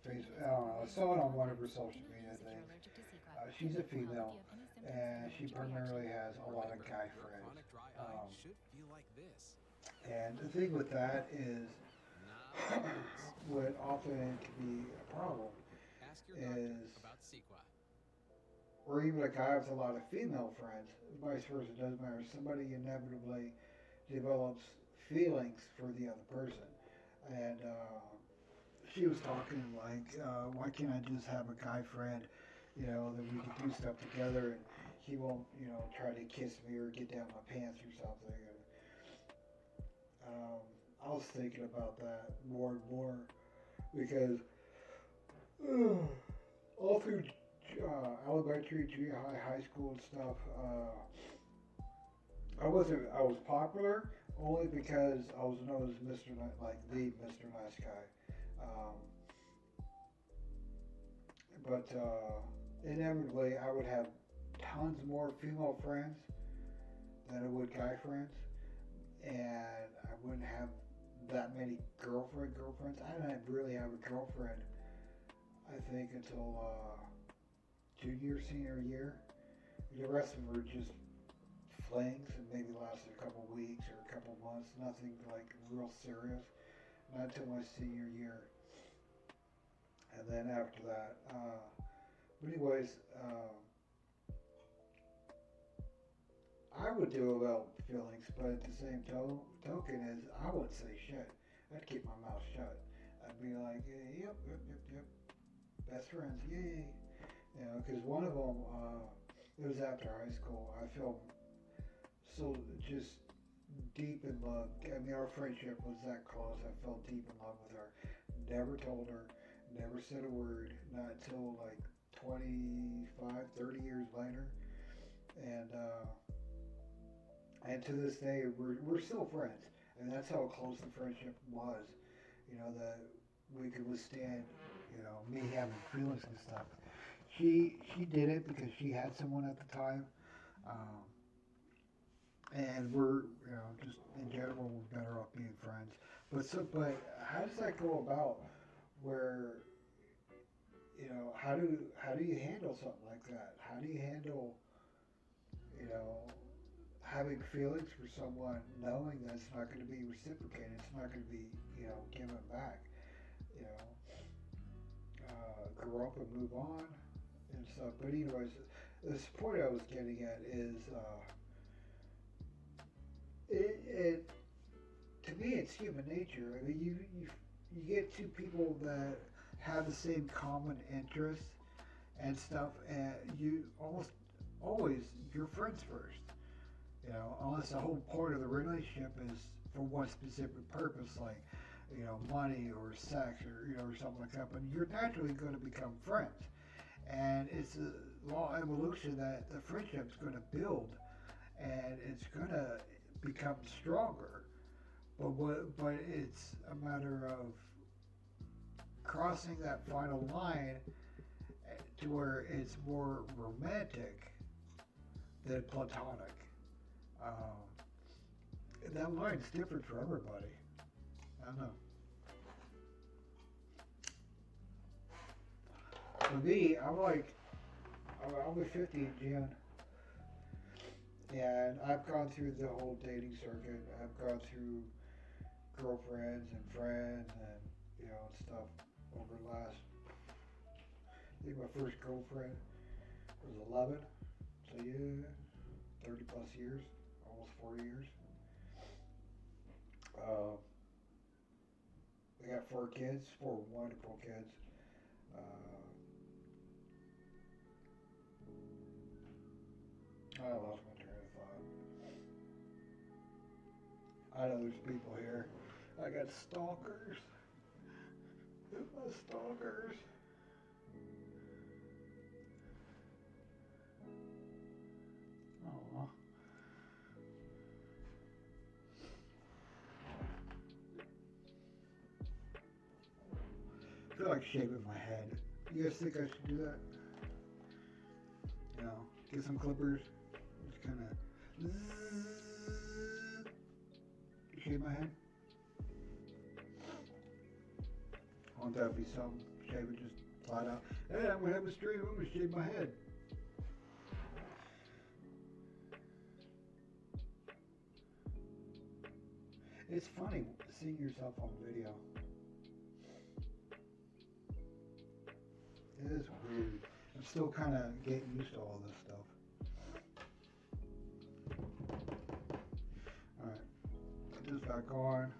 [SPEAKER 6] Facebook, I don't know. I saw it on one of her social media things. She's a female, and she primarily has a lot of guy friends.
[SPEAKER 11] Should feel like this.
[SPEAKER 6] And the thing with that is, what often can be a problem is, or even a guy with a lot of female friends, vice versa, it doesn't matter. Somebody inevitably develops feelings for the other person. And she was talking like, why can't I just have a guy friend, you know, that we can do stuff together and he won't, you know, try to kiss me or get down my pants or something. And, I was thinking about that more and more because all through elementary, junior high, high school and stuff, I was popular only because I was known as Mr. Like the Mr. Nice Guy. But inevitably I would have tons more female friends than I would would guy friends, and I wouldn't have that many girlfriends. I didn't really have a girlfriend, I think, until junior, senior year. The rest of them were just flings and maybe lasted a couple weeks or a couple months. Nothing like real serious. Not until my senior year. And then after that, but anyways, I would do about feelings, but at the same token is I wouldn't say shit. I'd keep my mouth shut. I'd be like, yeah, yep, best friends, yay. You know, because one of them, it was after high school. I felt so just deep in love. I mean, our friendship was that close. I felt deep in love with her. Never told her, never said a word, not until like 25, 30 years later. And to this day, we're still friends. And that's how close the friendship was. You know, that we could withstand, you know, me having feelings and stuff. She did it because she had someone at the time. And we're, you know, just in general, we're better off being friends. But how does that go about? Where, you know, how do you handle something like that? How do you handle, you know, having feelings for someone, knowing that it's not going to be reciprocated, it's not going to be, you know, given back, you know, grow up and move on and stuff. But anyways, this point I was getting at is, it to me it's human nature. I mean, you get two people that have the same common interests and stuff, and you almost always you're friends first. You know, unless the whole point of the relationship is for one specific purpose, like, you know, money or sex or, you know, or something like that. But you're naturally going to become friends, and it's a law of evolution that the friendship's going to build, and it's going to become stronger. But it's a matter of crossing that final line to where it's more romantic than platonic. That line's different for everybody. I don't know. For me, I'll be 50 in June. And I've gone through the whole dating circuit. I've gone through girlfriends and friends and, you know, and stuff over the last, I think my first girlfriend was 11. So yeah, 30 plus years, almost 40 years. We got 4 kids, 4 wonderful kids. I lost my train of thought. I know there's people here. I got stalkers. My stalkers. Aww. I feel like shaving my head. You guys think I should do that? You know, get some clippers. Just kind of shave my head. Won't that be some? Shave it just flat out. Hey, I'm gonna have a stream. I'm gonna shave my head. It's funny seeing yourself on video. It is weird. I'm still kind of getting used to all this stuff. Alright, put this back on.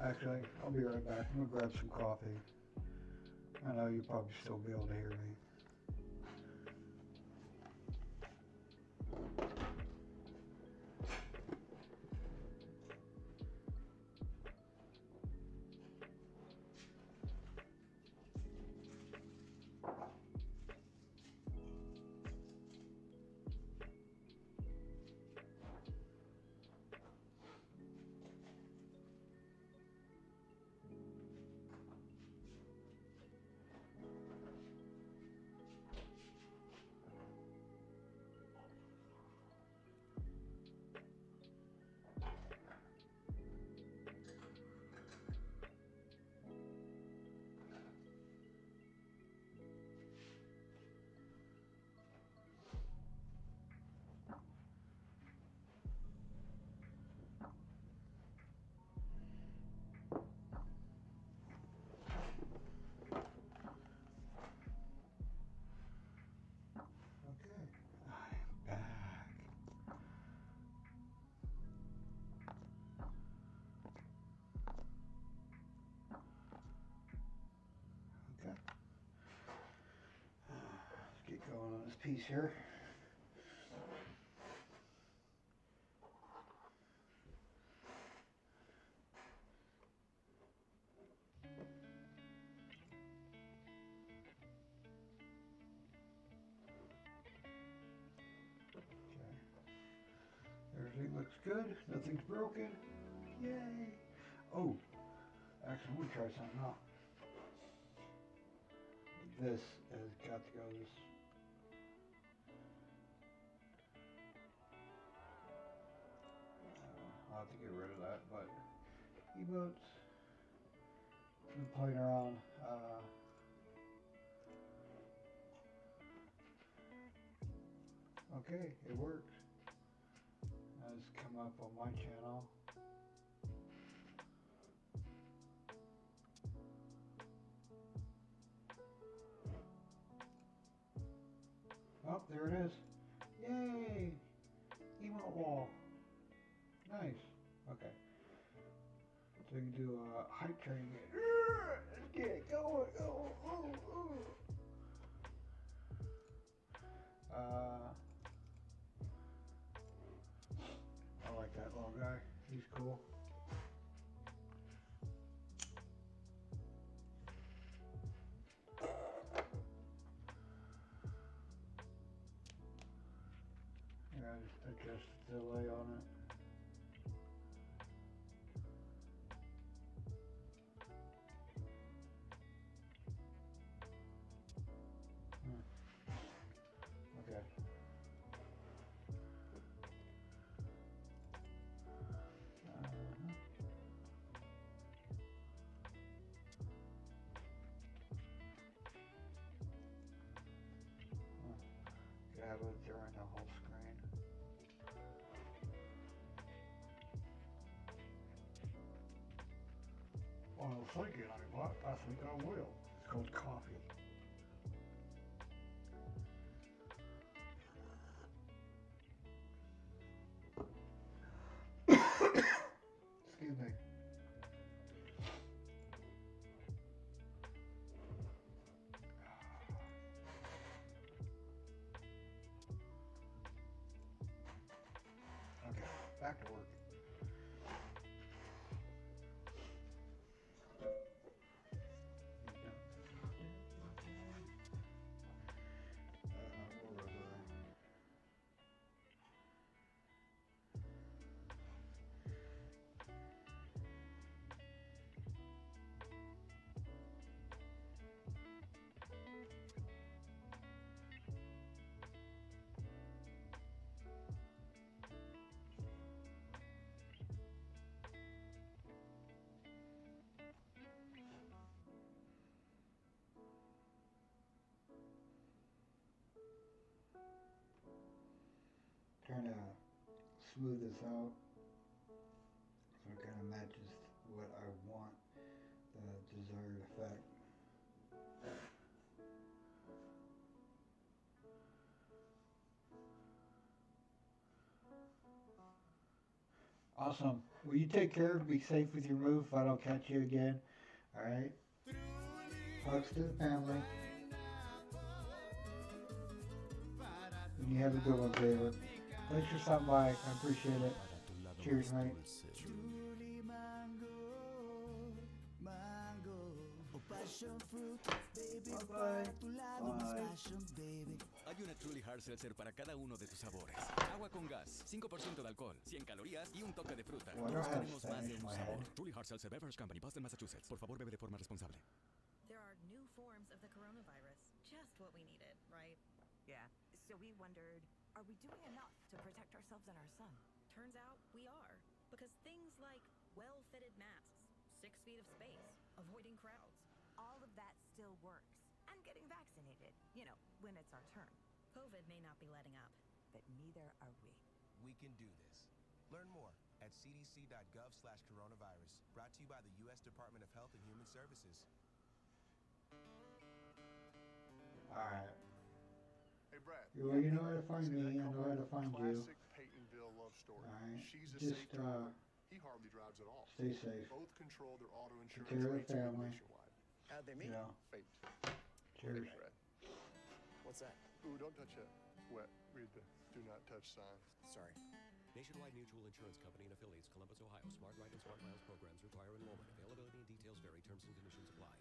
[SPEAKER 6] Actually, I'll be right back. I'm gonna grab some coffee. I know you'll probably still be able to hear me. piece here. Everything looks good. Nothing's broken. Yay! Oh, actually, I'm gonna try something out. This has got to go this. I'll have to get rid of that, but emotes. Been playing around. Okay, it works. Has come up on my channel. Oh, there it is. Yay! Emote wall. Nice. Okay. So you can do a hype train. Let's get it going. I like that little guy. He's cool. Yeah, just adjust the delay on it. Okay. Have it during the whole screen. Well, I was thinking, I think I will. It's called coffee. Excuse me. Okay, back to work. Where was I? Trying to smooth this out so it kind of matches what I want, the desired effect. Awesome. Will you take care? Be safe with your move if I don't catch you again. Alright? Hugs to the family. And you have a good one, Taylor. Thanks for stopping by. I appreciate it. Cheers, mate. Bye-bye. Bye.
[SPEAKER 13] Hay una Truly Hard Seltzer para cada uno de tus sabores. Agua con gas, 5% de alcohol, 100 calorías y un toque de fruta. Todos queremos más de un sabor. Truly Hard Seltzer Beverage Company, Boston, Massachusetts. Por favor, bebe de forma responsable.
[SPEAKER 9] There are new forms of the coronavirus. Just what we needed, right? Yeah. So we wondered, are we doing enough to protect ourselves and our son? Turns out we are. Because things like well-fitted masks, 6 feet of space, avoiding crowds, all of that still works. And getting vaccinated, you know, when it's our turn. COVID may not be letting up, but neither are we.
[SPEAKER 1] We can do this. Learn more at cdc.gov/coronavirus. Brought to you by the U.S. Department of Health and Human Services.
[SPEAKER 6] Alright.
[SPEAKER 14] Hey, Brad.
[SPEAKER 6] Well, you know how to find me. I know how to find you.
[SPEAKER 14] Classic Peytonville love story.
[SPEAKER 6] Alright.
[SPEAKER 14] She's a
[SPEAKER 6] Just,
[SPEAKER 14] safe driver. He hardly drives at all.
[SPEAKER 6] stay safe.
[SPEAKER 14] Both control their auto
[SPEAKER 6] Take
[SPEAKER 14] insurance
[SPEAKER 6] care of the
[SPEAKER 14] rates
[SPEAKER 6] family.
[SPEAKER 14] nationwide.
[SPEAKER 1] How'd they
[SPEAKER 6] You know.
[SPEAKER 14] Fate.
[SPEAKER 6] Cheers.
[SPEAKER 14] Brad.
[SPEAKER 1] What's that?
[SPEAKER 14] Ooh, don't touch that. wet. Read the do not touch sign.
[SPEAKER 15] Sorry. Nationwide Mutual Insurance Company and affiliates, Columbus, Ohio. Smart Ride and Smart Miles programs require enrollment. Availability and details vary. Terms and conditions apply.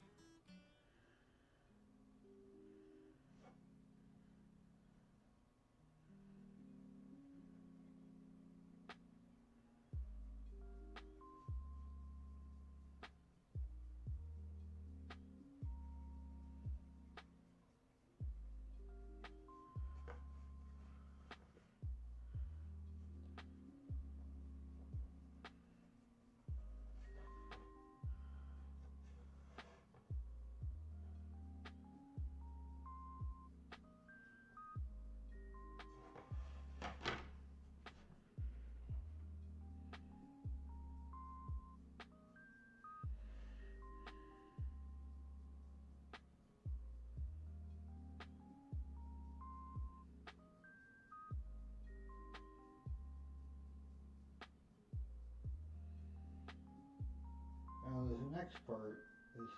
[SPEAKER 6] Now the next part, this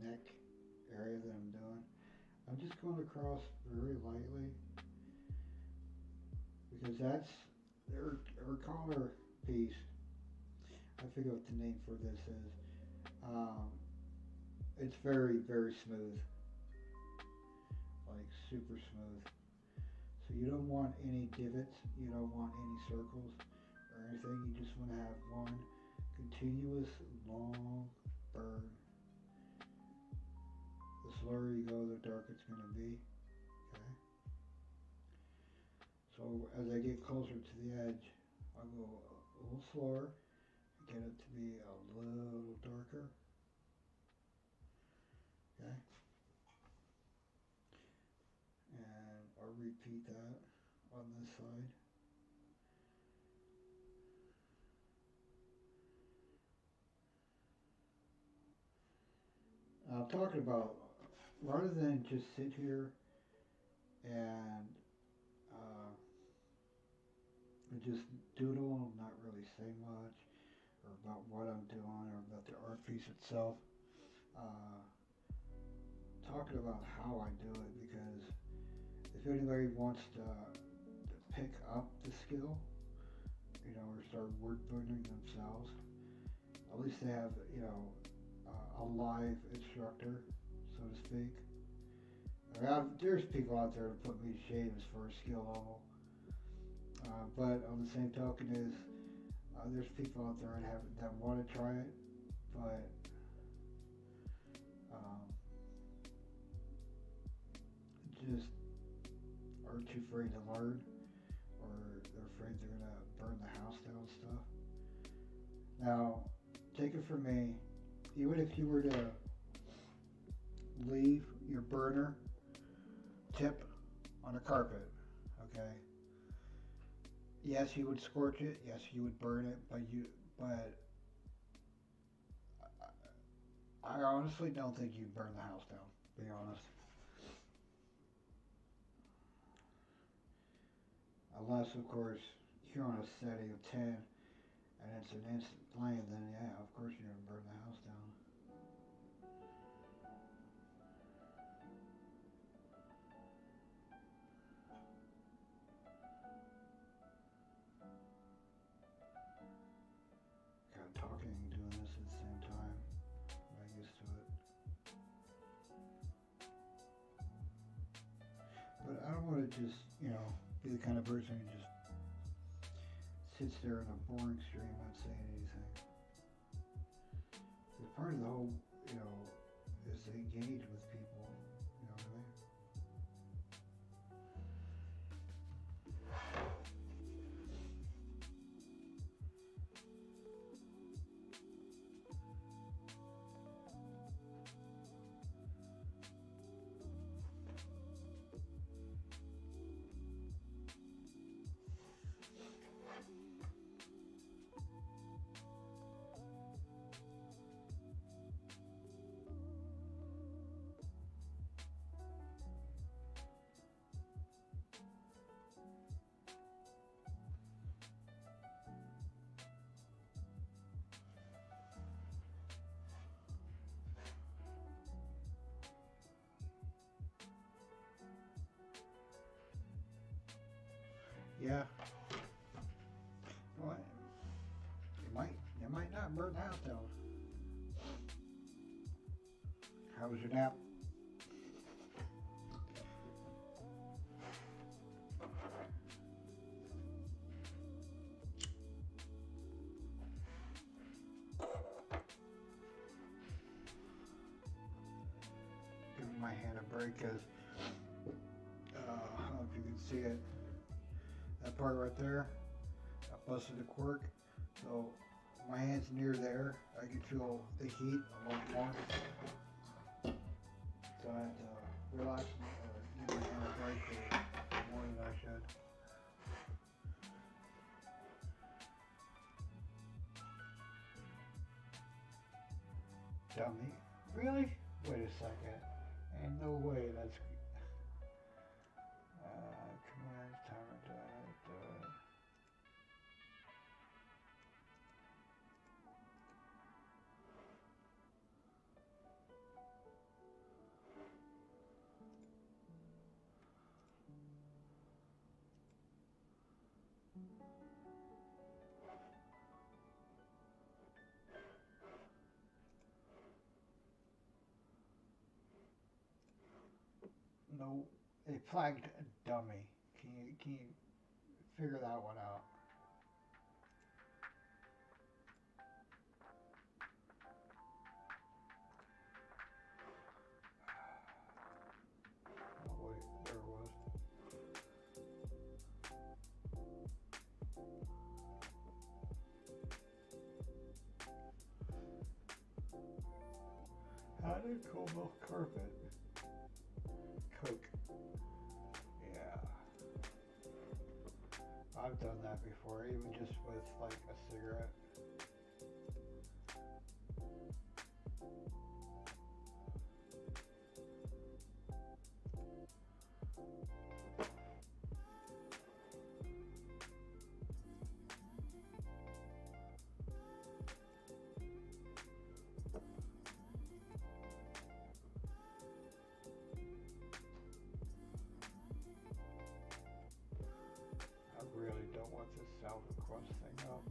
[SPEAKER 6] neck area that I'm doing, I'm just going across very lightly because that's her collar piece. I forget what the name for this is. It's very, very smooth, like super smooth. So you don't want any divots, you don't want any circles or anything. You just want to have one continuous long burn. The slower you go, the darker it's going to be. Okay. So as I get closer to the edge, I'll go a little slower, get it to be a little darker. Okay. And I'll repeat that on this side. I'm talking about, rather than just sit here and just doodle, not really say much, or about what I'm doing, or about the art piece itself, talking about how I do it, because if anybody wants to pick up the skill, you know, or start word burning themselves, at least they have, you know, a live instructor, so to speak. I mean, there's people out there that put me to shame as far as skill level, but on the same token is there's people out there that want to try it, but just are too afraid to learn, or they're afraid they're gonna burn the house down stuff. Now, take it from me. Even if you were to leave your burner tip on a carpet, okay? Yes, you would scorch it. Yes, you would burn it. But I honestly don't think you'd burn the house down. To be honest, unless of course you're on a setting of 10 and it's an instant flame, then yeah, of course you're gonna burn the house down. Kind of talking and doing this at the same time. I'm not used to it. But I don't want to just, you know, be the kind of person who just sits there in a boring stream not saying anything. Because part of the whole, you know, is to engage with people, you know what I mean? Yeah. Well, it might not burn out though. How was your nap? Giving my hand a break because I don't know if you can see it. That part right there, I busted a quirk. So my hand's near there. I can feel the heat a lot more. So I have to relax or give my hand a break more than I should. Dummy. Really? Wait a second. Ain't no way that's... command, timer, No, they flagged a dummy. Can you figure that one out? Oh wait, there it was. How did Cobalt carpet? Coke. Yeah. I've done that before, even just with like a cigarette. I really don't want this South Quest thing up.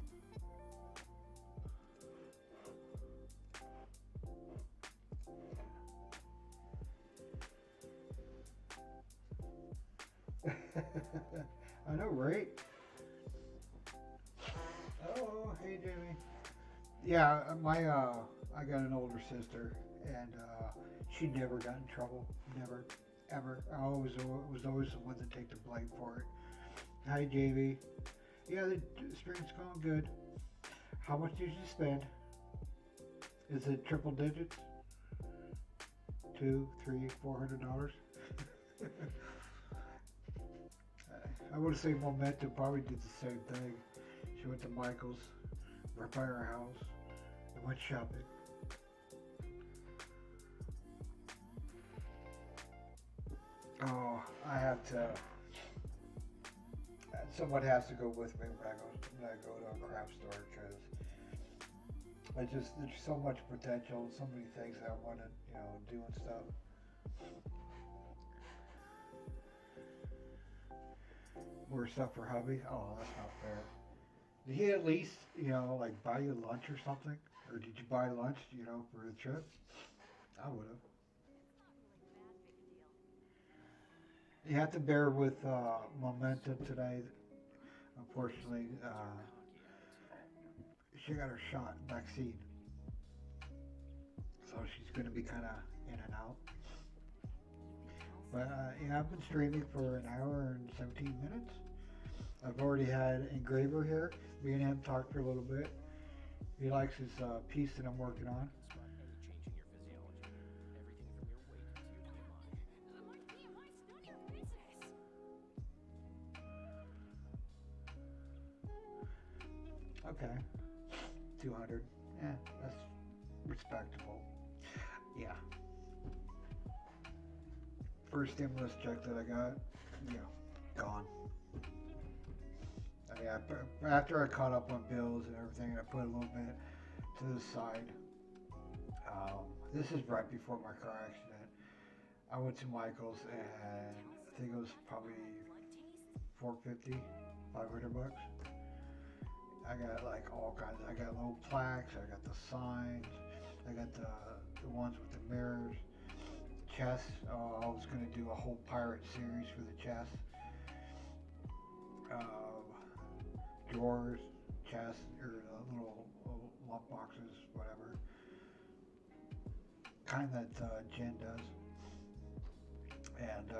[SPEAKER 6] I know, right? Oh, hey, Jamie. Yeah, I got an older sister, and she never got in trouble. Never, ever. I was always the one to take the blame for it. Hi, JV. Yeah, the stream's going good. How much did you spend? Is it triple digits? $200, $300, $400? I would say Momentum probably did the same thing. She went to Michael's, right by her house, and went shopping. Oh, I have to. Someone has to go with me when I go to a craft store because there's so much potential, so many things that I want to do and stuff. More stuff for hubby? Oh, that's not fair. Did he at least, like buy you lunch or something? Or did you buy lunch, for the trip? I would have. You have to bear with Momentum today. Unfortunately, she got her shot vaccine. So she's going to be kind of in and out. But yeah, I've been streaming for an hour and 17 minutes. I've already had Engraver here. Me and him talked for a little bit. He likes his piece that I'm working on. Okay, 200. Yeah, that's respectable. Yeah. First stimulus check that I got, gone. After I caught up on bills and everything, I put a little bit to the side. This is right before my car accident. I went to Michael's and I think it was probably $450 $500. I got like all kinds. I got little plaques. I got the signs. I got the ones with the mirrors. Chest. I was gonna do a whole pirate series for the chest. Drawers, chest, or little lock boxes, whatever. Kind that Jen does. And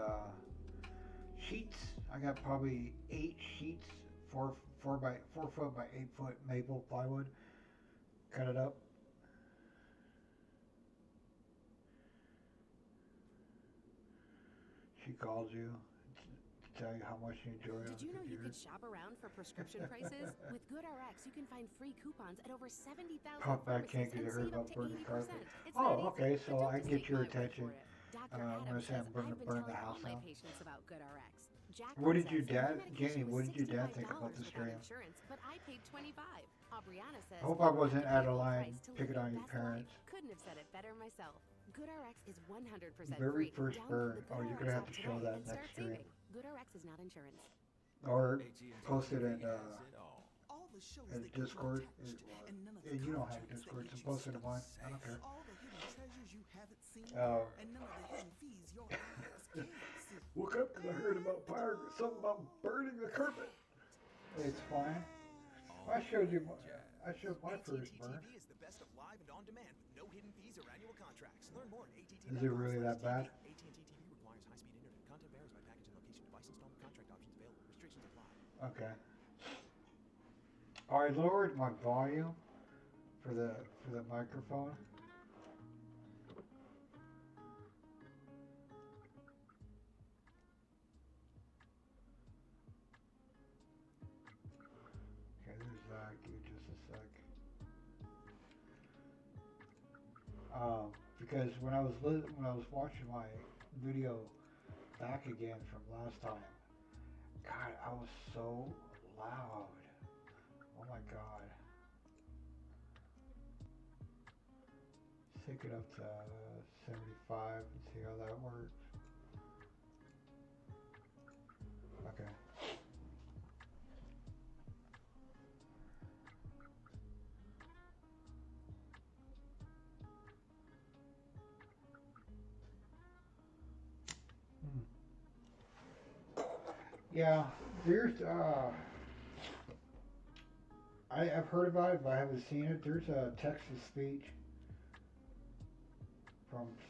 [SPEAKER 6] sheets. I got probably 8 sheets, 4 foot by 8 foot maple plywood. Cut it up. She calls you to tell you how much you enjoy it.
[SPEAKER 16] Did you know you could shop around for prescription prices? With GoodRx, you can find free coupons at over 70,000
[SPEAKER 6] Pop back can't get her about burning the carpet. Oh, okay, so I get your attention. I'm going to say I'm going to burn the house down. What did your dad, Jenny, what did your dad think about the stream?
[SPEAKER 16] But I paid $25. Aubriana says,
[SPEAKER 6] I hope I wasn't out of line picking on your parents.
[SPEAKER 16] Couldn't have said it better myself. GoodRx is 100%
[SPEAKER 6] Very
[SPEAKER 16] free.
[SPEAKER 6] first burn. Oh, you're going to have to show that next stream.
[SPEAKER 16] GoodRx is not insurance.
[SPEAKER 6] Or post it in Discord. And you don't have Discord, so post it in mine. I don't care. Woke up because I heard about something about burning the carpet. It's fine. I showed you. I showed my first burn.
[SPEAKER 17] is the best of live and on demand with no hidden fees or annual contracts. Learn more at AT&T.
[SPEAKER 6] Is it really that bad?
[SPEAKER 17] AT&T TV requires high-speed internet. Content varies by package and location. Device installment contract options available. Restrictions apply.
[SPEAKER 6] Okay. I lowered my volume for the microphone. Okay, there's that. Give me just a sec. Because when I was watching my video back again from last time, God, I was so loud. Oh my God. Take it up to 75 and see how that works. Okay. Yeah, there's I've heard about it, but I haven't seen it. There's a text-to-speech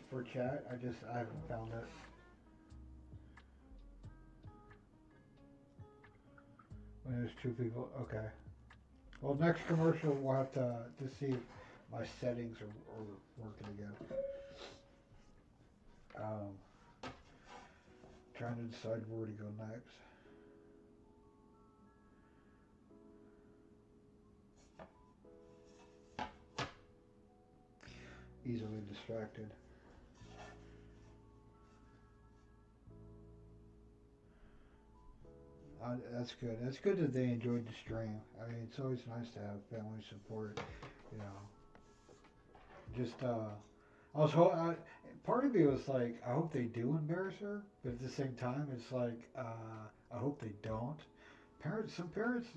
[SPEAKER 6] for chat. I haven't found it. When there's 2 people, okay. Well, next commercial we'll have to see if my settings are working again. Trying to decide where to go next. Easily distracted. That's good. That's good that they enjoyed the stream. I mean, it's always nice to have family support. You know, just part of me was like, I hope they do embarrass her, but at the same time, it's like, I hope they don't. Some parents,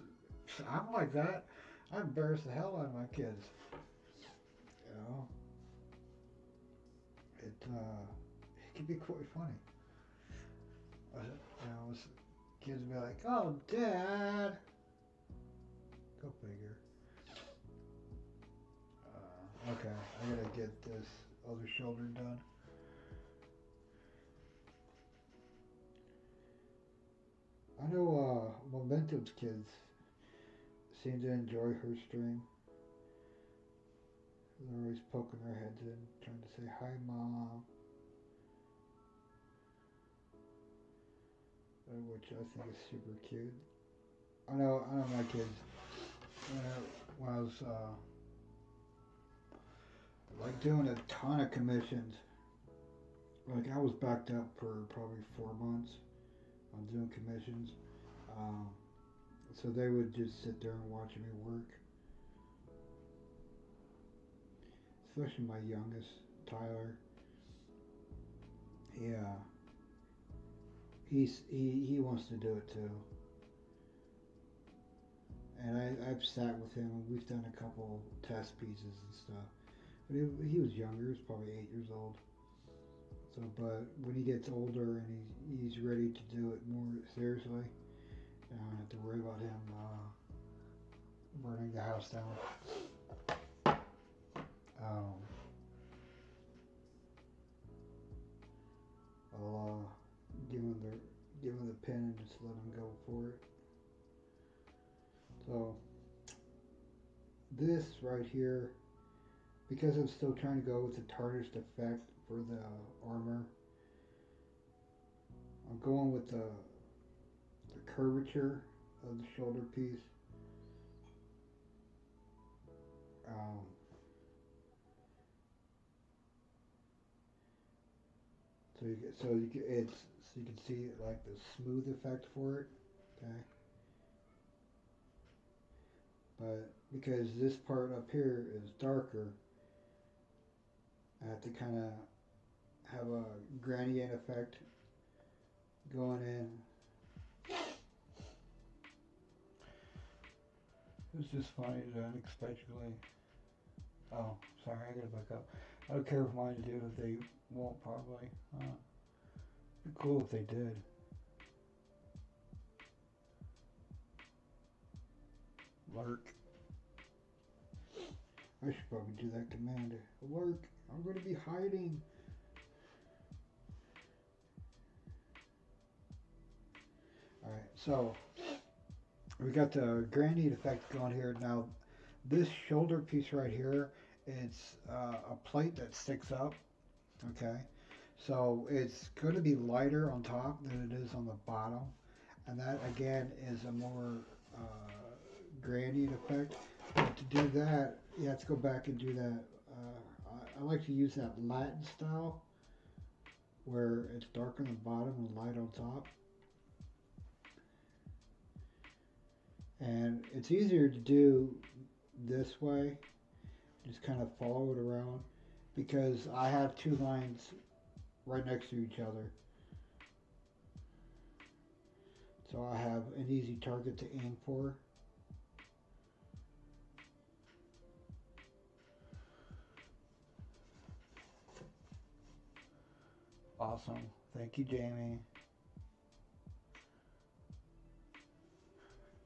[SPEAKER 6] I'm like that. I embarrass the hell out of my kids. You know. It can be quite funny. Kids be like, "Oh, Dad." Go figure. Okay, I gotta get this other shoulder done. I know Momentum's kids seem to enjoy her stream. They're always poking their heads in, trying to say, "Hi, Mom." Which I think is super cute. I know my kids, when I was like doing a ton of commissions, like I was backed up for probably 4 months on doing commissions. So they would just sit there and watch me work. Especially my youngest, Tyler. Yeah. He wants to do it too. and I've sat with him and we've done a couple test pieces and stuff. But he was younger, he was probably 8 years old. So, but when he gets older and he's ready to do it more seriously, I don't have to worry about him burning the house down. I'll give him the pin and just let him go for it. So this right here, because I'm still trying to go with the tarnished effect for the armor, I'm going with the curvature of the shoulder piece. So you can see like the smooth effect for it, okay. But because this part up here is darker, I have to kind of have a gradient effect going in. It's just funny that unexpectedly. Oh, sorry, I gotta back up. I don't care if mine do, if they won't probably. It'd be cool if they did. Lurk. I should probably do that command. Lurk. I'm going to be hiding. Alright, so we got the granite effect going here. Now, this shoulder piece right here, it's a plate that sticks up. Okay, so it's going to be lighter on top than it is on the bottom, and that again is a more gradient effect. But to do that, you have to go back and do that. I like to use that Latin style, where it's dark on the bottom and light on top. And it's easier to do this way, just kind of follow it around, because I have two lines right next to each other. So I have an easy target to aim for. Awesome. Thank you, Jamie.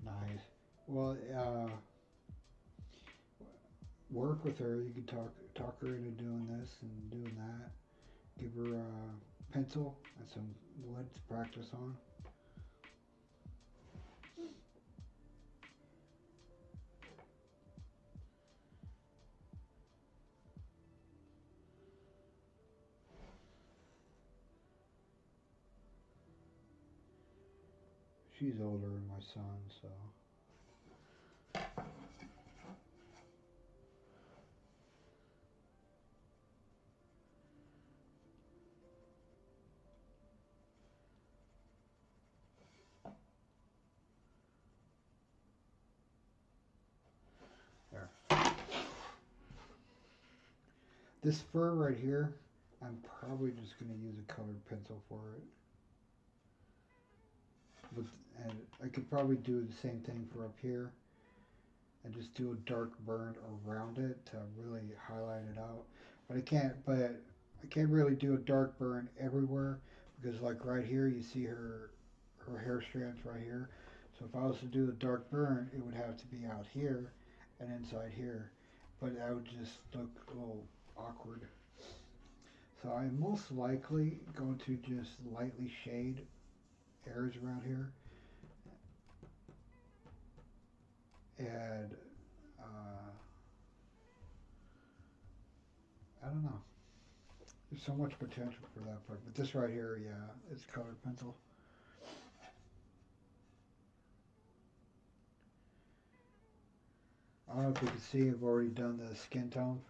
[SPEAKER 6] Nice. Well, work with her. You can talk her into doing this and doing that. Give her a pencil and some wood to practice on. She's older than my son, so. There. This fur right here, I'm probably just going to use a colored pencil for it. And I could probably do the same thing for up here and just do a dark burn around it to really highlight it out. But I can't really do a dark burn everywhere, because like right here you see her hair strands right here. So if I was to do a dark burn, it would have to be out here and inside here, but that would just look a little awkward. So I'm most likely going to just lightly shade areas around here, and I don't know. There's so much potential for that part, but this right here, yeah, it's colored pencil. I don't know if you can see, I've already done the skin tone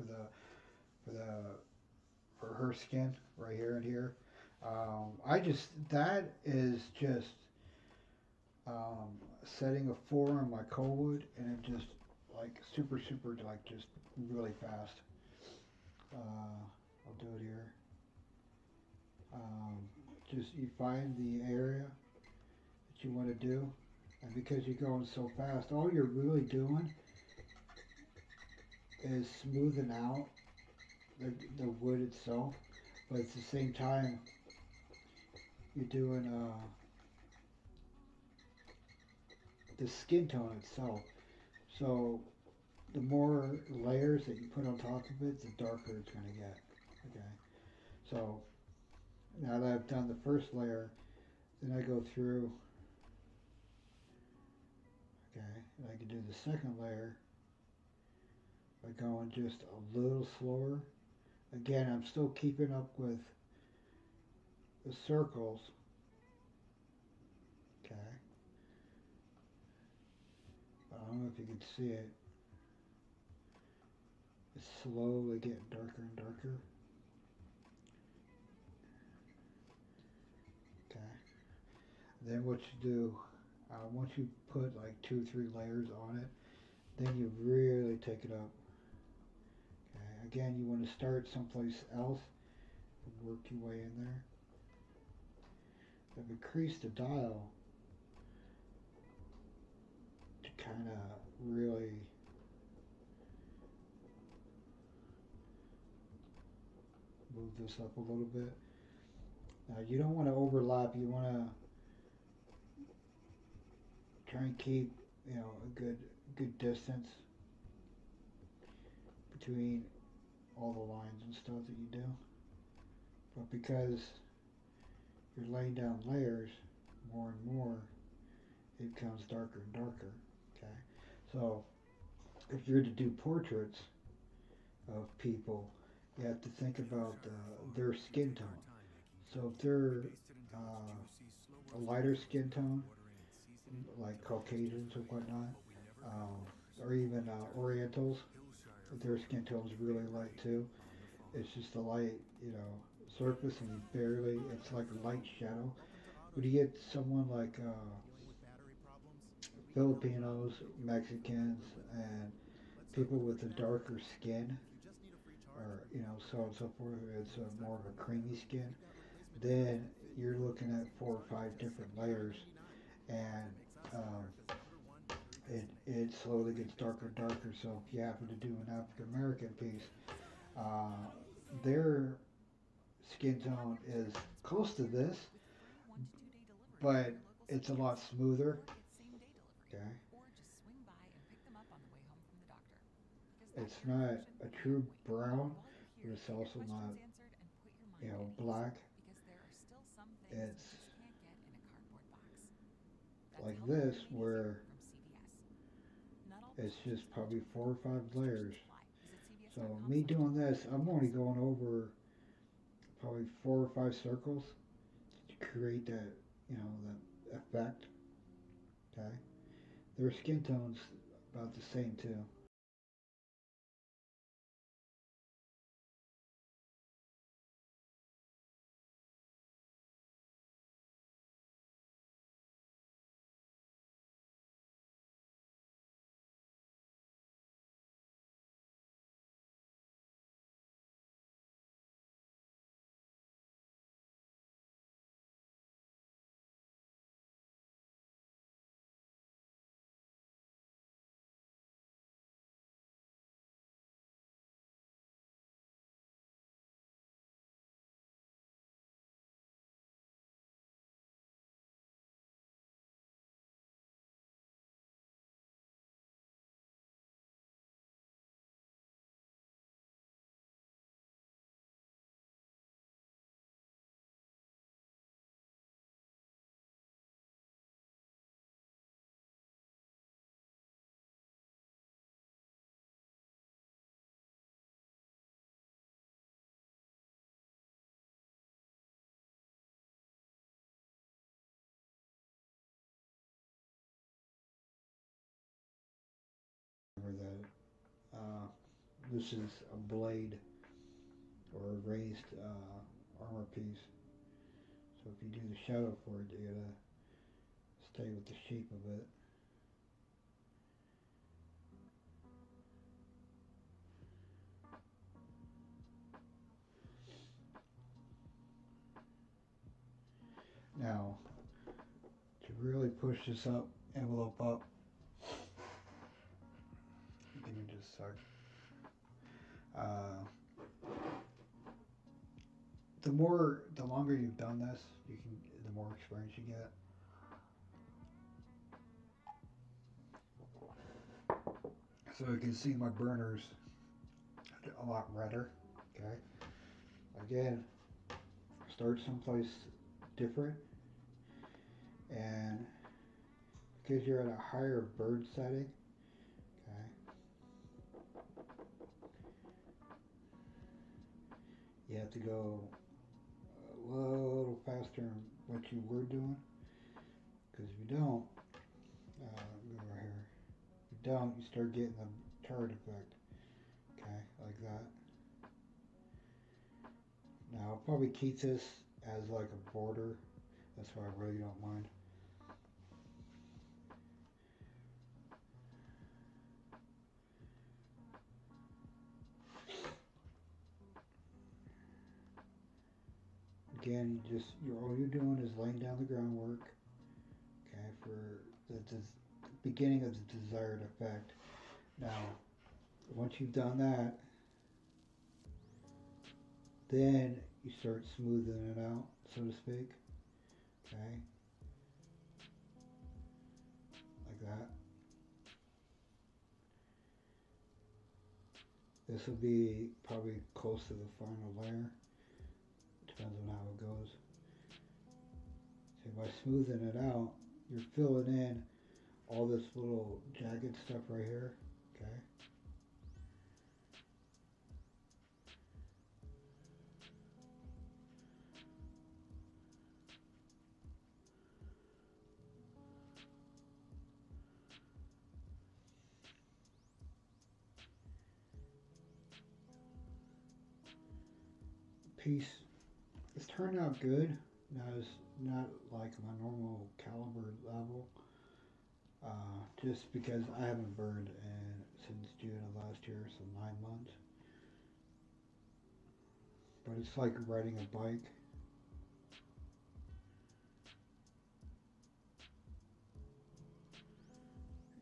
[SPEAKER 6] for her skin right here and here. That is just setting a 4 on my Coldwood, and it just like super like just really fast. I'll do it here. Just you find the area that you want to do, And because you're going so fast, all you're really doing is smoothing out the wood itself, but at the same time you're doing the skin tone itself. So the more layers that you put on top of it, the darker it's going to get. Okay. So now that I've done the first layer, then I go through. Okay, and I can do the second layer by going just a little slower. Again, I'm still keeping up with the circles. Okay. But I don't know if you can see it. It's slowly getting darker and darker. Okay. Then what you do, once you put like 2 or 3 layers on it, then you really take it up. Okay. Again, you want to start someplace else and work your way in there. I've increased the dial to kind of really move this up a little bit. Now you don't want to overlap. You want to try and keep, you know, a good distance between all the lines and stuff that you do. But because you're laying down layers more and more, it becomes darker and darker. Okay, so if you're to do portraits of people, you have to think about their skin tone. So if they're a lighter skin tone, like Caucasians or whatnot, or even Orientals, their skin tone's really light too. It's just a light, you know, surface, and you barely, it's like a light shadow. But you get someone like Filipinos, Mexicans, and people with a darker skin, or you know, so on and so forth. It's more of a creamy skin. Then you're looking at 4 or 5 different layers, and it slowly gets darker and darker. So if you happen to do an African American piece, their skin tone is close to this, but it's a lot smoother. Okay. It's not a true brown, but it's also not, you know, black. It's like this, where it's just probably 4 or 5 layers. So me doing this, I'm only going over probably 4 or 5 circles to create that, you know, that effect. Okay. Their skin tone's about the same too. Remember that this is a blade or a raised armor piece. So if you do the shadow for it, you gotta stay with the shape of it. Now, to really push this up envelope up. Then you just suck. The longer you've done this, the more experience you get. So you can see my burners a lot redder. Okay. Again, start someplace different, and because you're at a higher burn setting, okay, you have to go a little faster than what you were doing, because if you don't, go over here. If you don't, you start getting the turret effect, okay, like that. Now I'll probably keep this as like a border, that's why I really don't mind. Again, all you're doing is laying down the groundwork, okay, for the beginning of the desired effect. Now, once you've done that, then you start smoothing it out, so to speak, okay, like that. This will be probably close to the final layer. Depends on how it goes. See, by smoothing it out, you're filling in all this little jagged stuff right here, okay? Piece. It's turned out good. Now it's not like my normal caliber level. Just because I haven't burned since June of last year, so 9 months. But it's like riding a bike.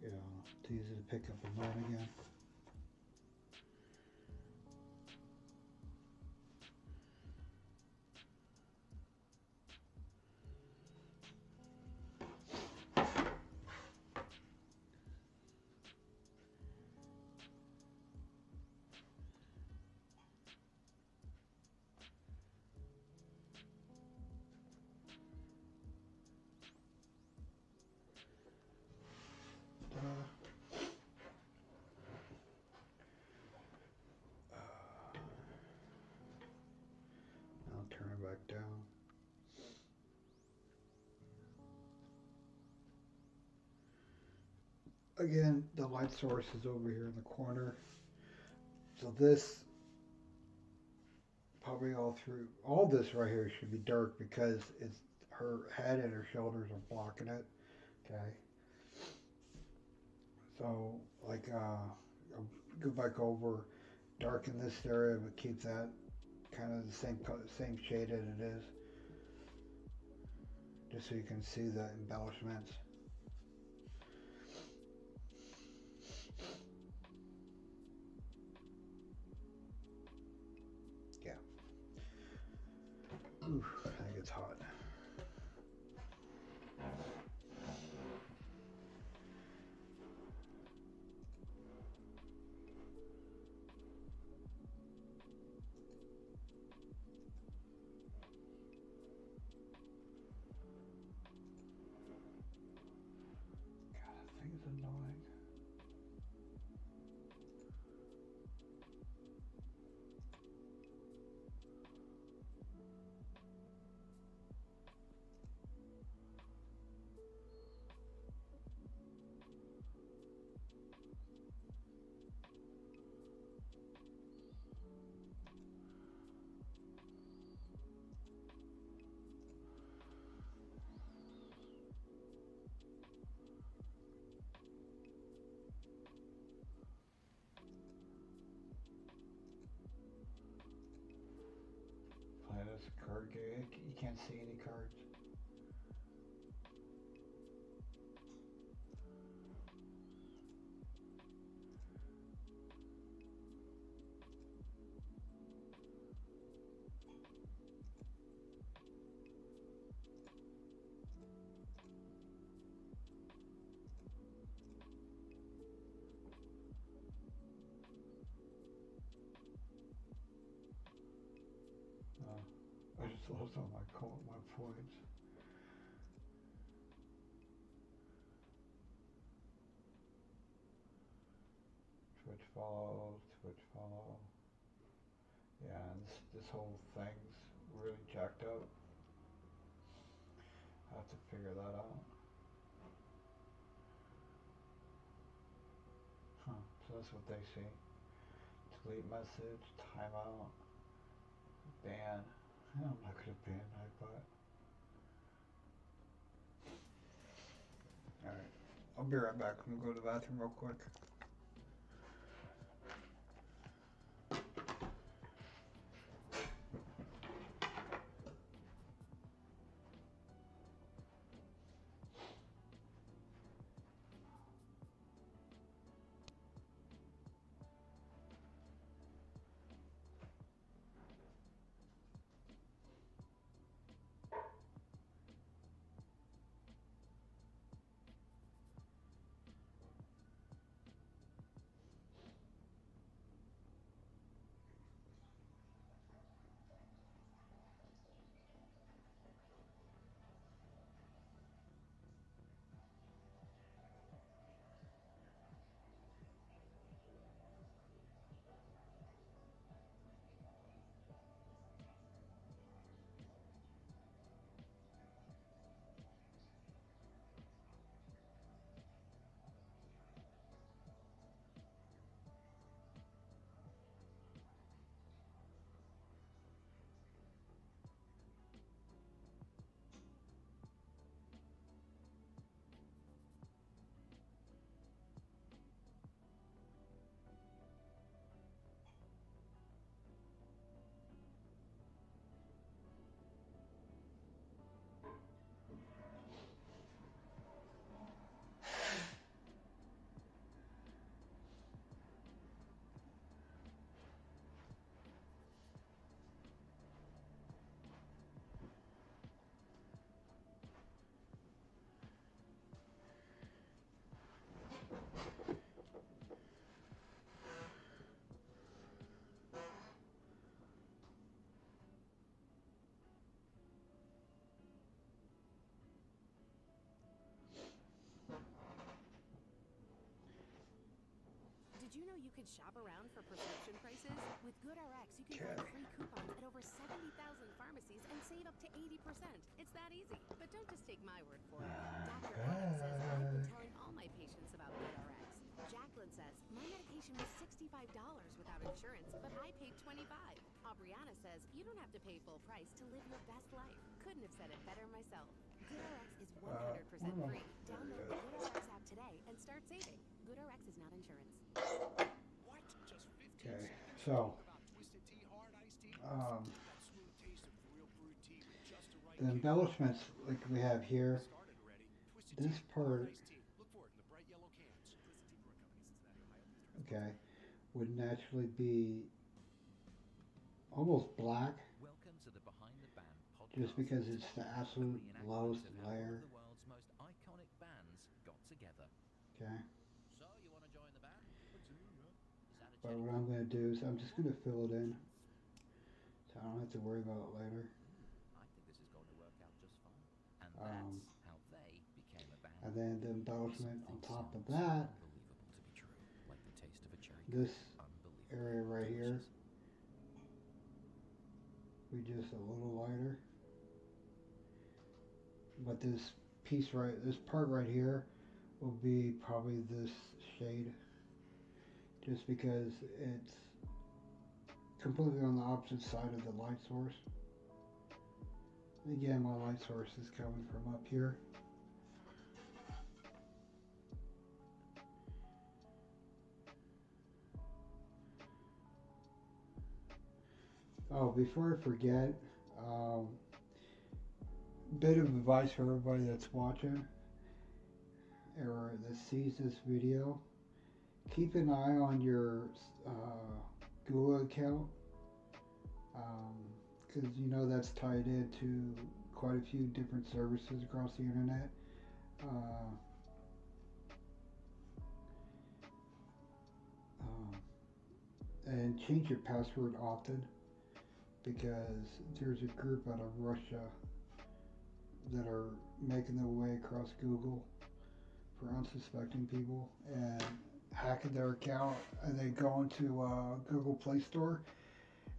[SPEAKER 6] You know, it's easy to pick up and run again. I'll turn it back down. Again, the light source is over here in the corner. So this, probably all this right here should be dark because it's her head and her shoulders are blocking it. Okay. So like I'll go back over, darken this area, but keep that kind of the same shade as it is, just so you can see the embellishments. Yeah. Ooh, I think it's hot. Annoying. This card game, you can't see any cards. lost all my points. Twitch follow, Twitch follow. Yeah, and this whole thing's really jacked up. I have to figure that out. Huh, so that's what they see. Delete message, timeout, ban. I'm not gonna ban Nightbot. Alright, I'll be right back. I'm gonna go to the bathroom real quick.
[SPEAKER 16] Did you know you could shop around for prescription prices? With GoodRx, you can find free coupons at over 70,000 pharmacies and save up to 80%. It's that easy. But don't just take my word for it. Dr. Adam says I've been telling all my patients about GoodRx. Jacqueline says my medication was $65 without insurance, but I paid $25. Aubriana says you don't have to pay full price to live your best life. Couldn't have said it better myself. GoodRx is 100% free. Download the GoodRx app today and start saving. GoodRx is not insurance.
[SPEAKER 6] Okay, so the embellishments like we have here, this part, okay, would naturally be almost black, just because it's the absolute lowest layer. Okay. But what I'm going to do is I'm just going to fill it in, so I don't have to worry about it later. And then the embellishment on top of that, this area right here, be just a little lighter. But this piece this part right here will be probably this shade, just because it's completely on the opposite side of the light source. Again, my light source is coming from up here. Oh, before I forget, bit of advice for everybody that's watching or that sees this video. Keep an eye on your Google account, because you know that's tied into quite a few different services across the internet. And change your password often because there's a group out of Russia that are making their way across Google for unsuspecting people and hacking their account, and they go into Google Play Store,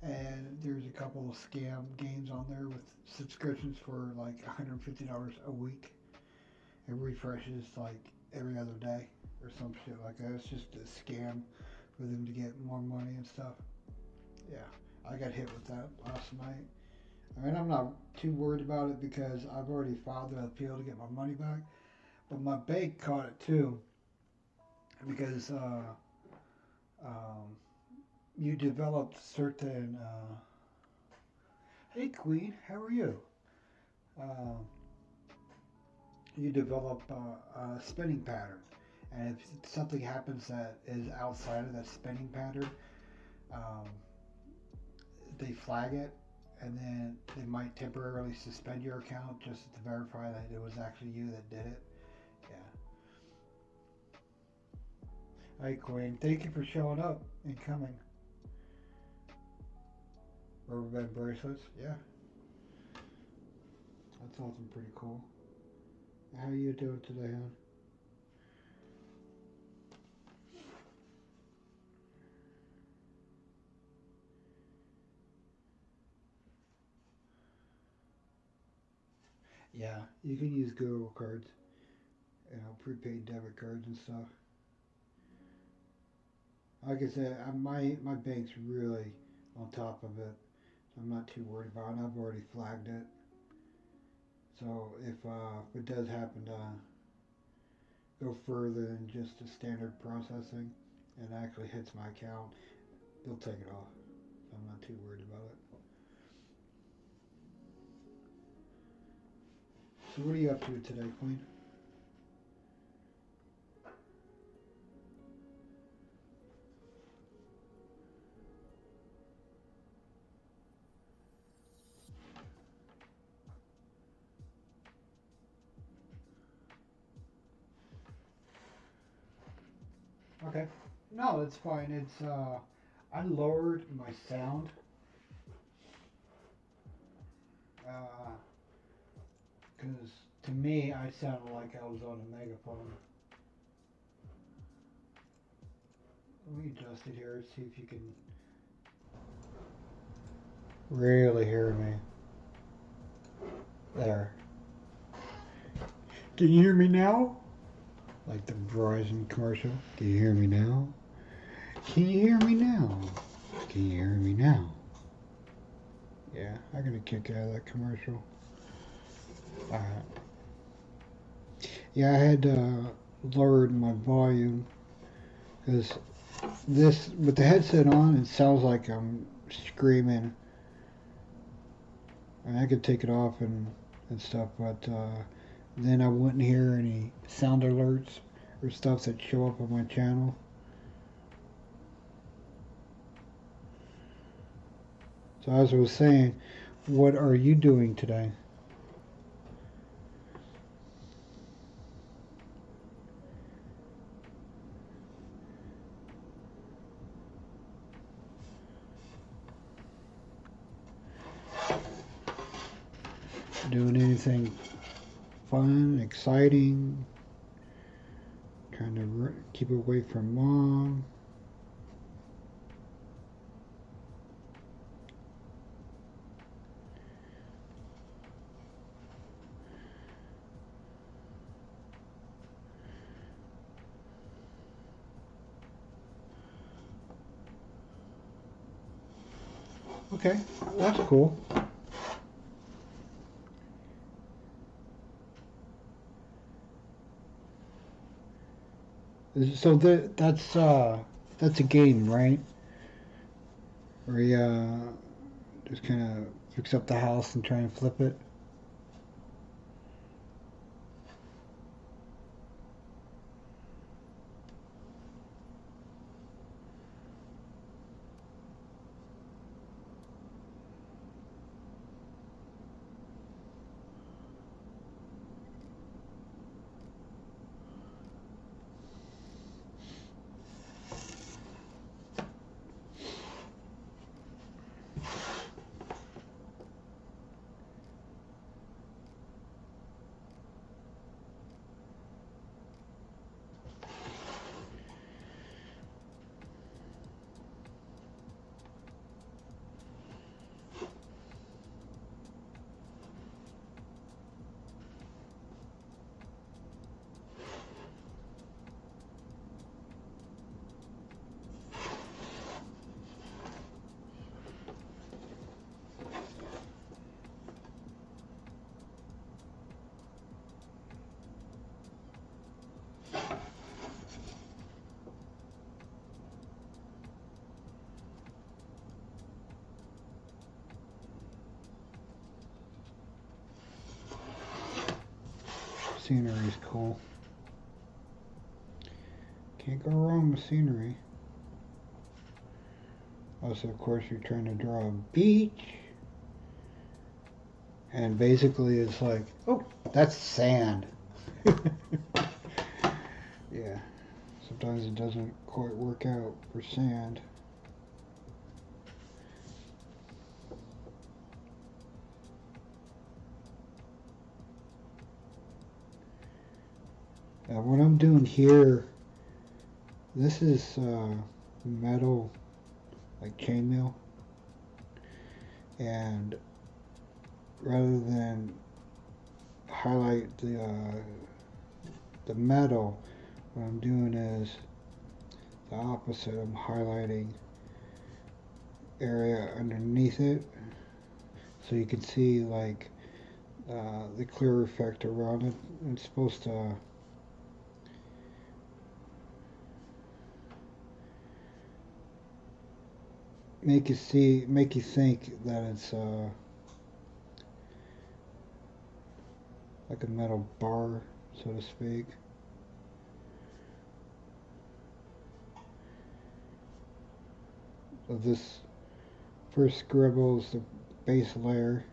[SPEAKER 6] and there's a couple of scam games on there with subscriptions for like $150 a week. It refreshes like every other day or some shit like that. It's just a scam for them to get more money and stuff. Yeah, I got hit with that last night. I mean, I'm not too worried about it because I've already filed an appeal to get my money back. But my bank caught it too because you developed certain. Hey, Queen, how are you? You develop a spinning pattern, and if something happens that is outside of that spinning pattern, they flag it, and then they might temporarily suspend your account just to verify that it was actually you that did it. Yeah. Hi, Queen. Thank you for showing up and coming. Rubber band bracelets. Yeah. That's awesome. Pretty cool. How are you doing today, hon? Yeah, you can use Google cards, prepaid debit cards and stuff. Like I said, my bank's really on top of it. So I'm not too worried about it. I've already flagged it. So if it does happen to go further than just the standard processing and actually hits my account, they'll take it off. So I'm not too worried about it. So what are you up to today, Queen? Okay. No, it's fine. It's I lowered my sound. Because to me, I sounded like I was on a megaphone. Let me adjust it here, see if you can really hear me. There. Can you hear me now? Like the Verizon commercial. Can you hear me now? Can you hear me now? Can you hear me now? Yeah, I got a kick out of that commercial. Alright. Yeah, I had lowered my volume because this, with the headset on, it sounds like I'm screaming. And I could take it off and stuff, but then I wouldn't hear any sound alerts or stuff that show up on my channel. So as I was saying, what are you doing today? Doing anything fun, exciting? Trying to keep away from mom? Okay, that's cool. So that's a game, right? Where you just kind of fix up the house and try and flip it. scenery's cool. Can't go wrong with scenery. Also, of course, you're trying to draw a beach. And basically it's like, oh, that's sand. Yeah. Sometimes it doesn't quite work out for sand. What I'm doing here, this is metal, like chainmail, and rather than highlight the metal, what I'm doing is the opposite. I'm highlighting area underneath it, so you can see like the clear effect around it. It's supposed to make you think that it's like a metal bar, so to speak. So this first scribble is the base layer.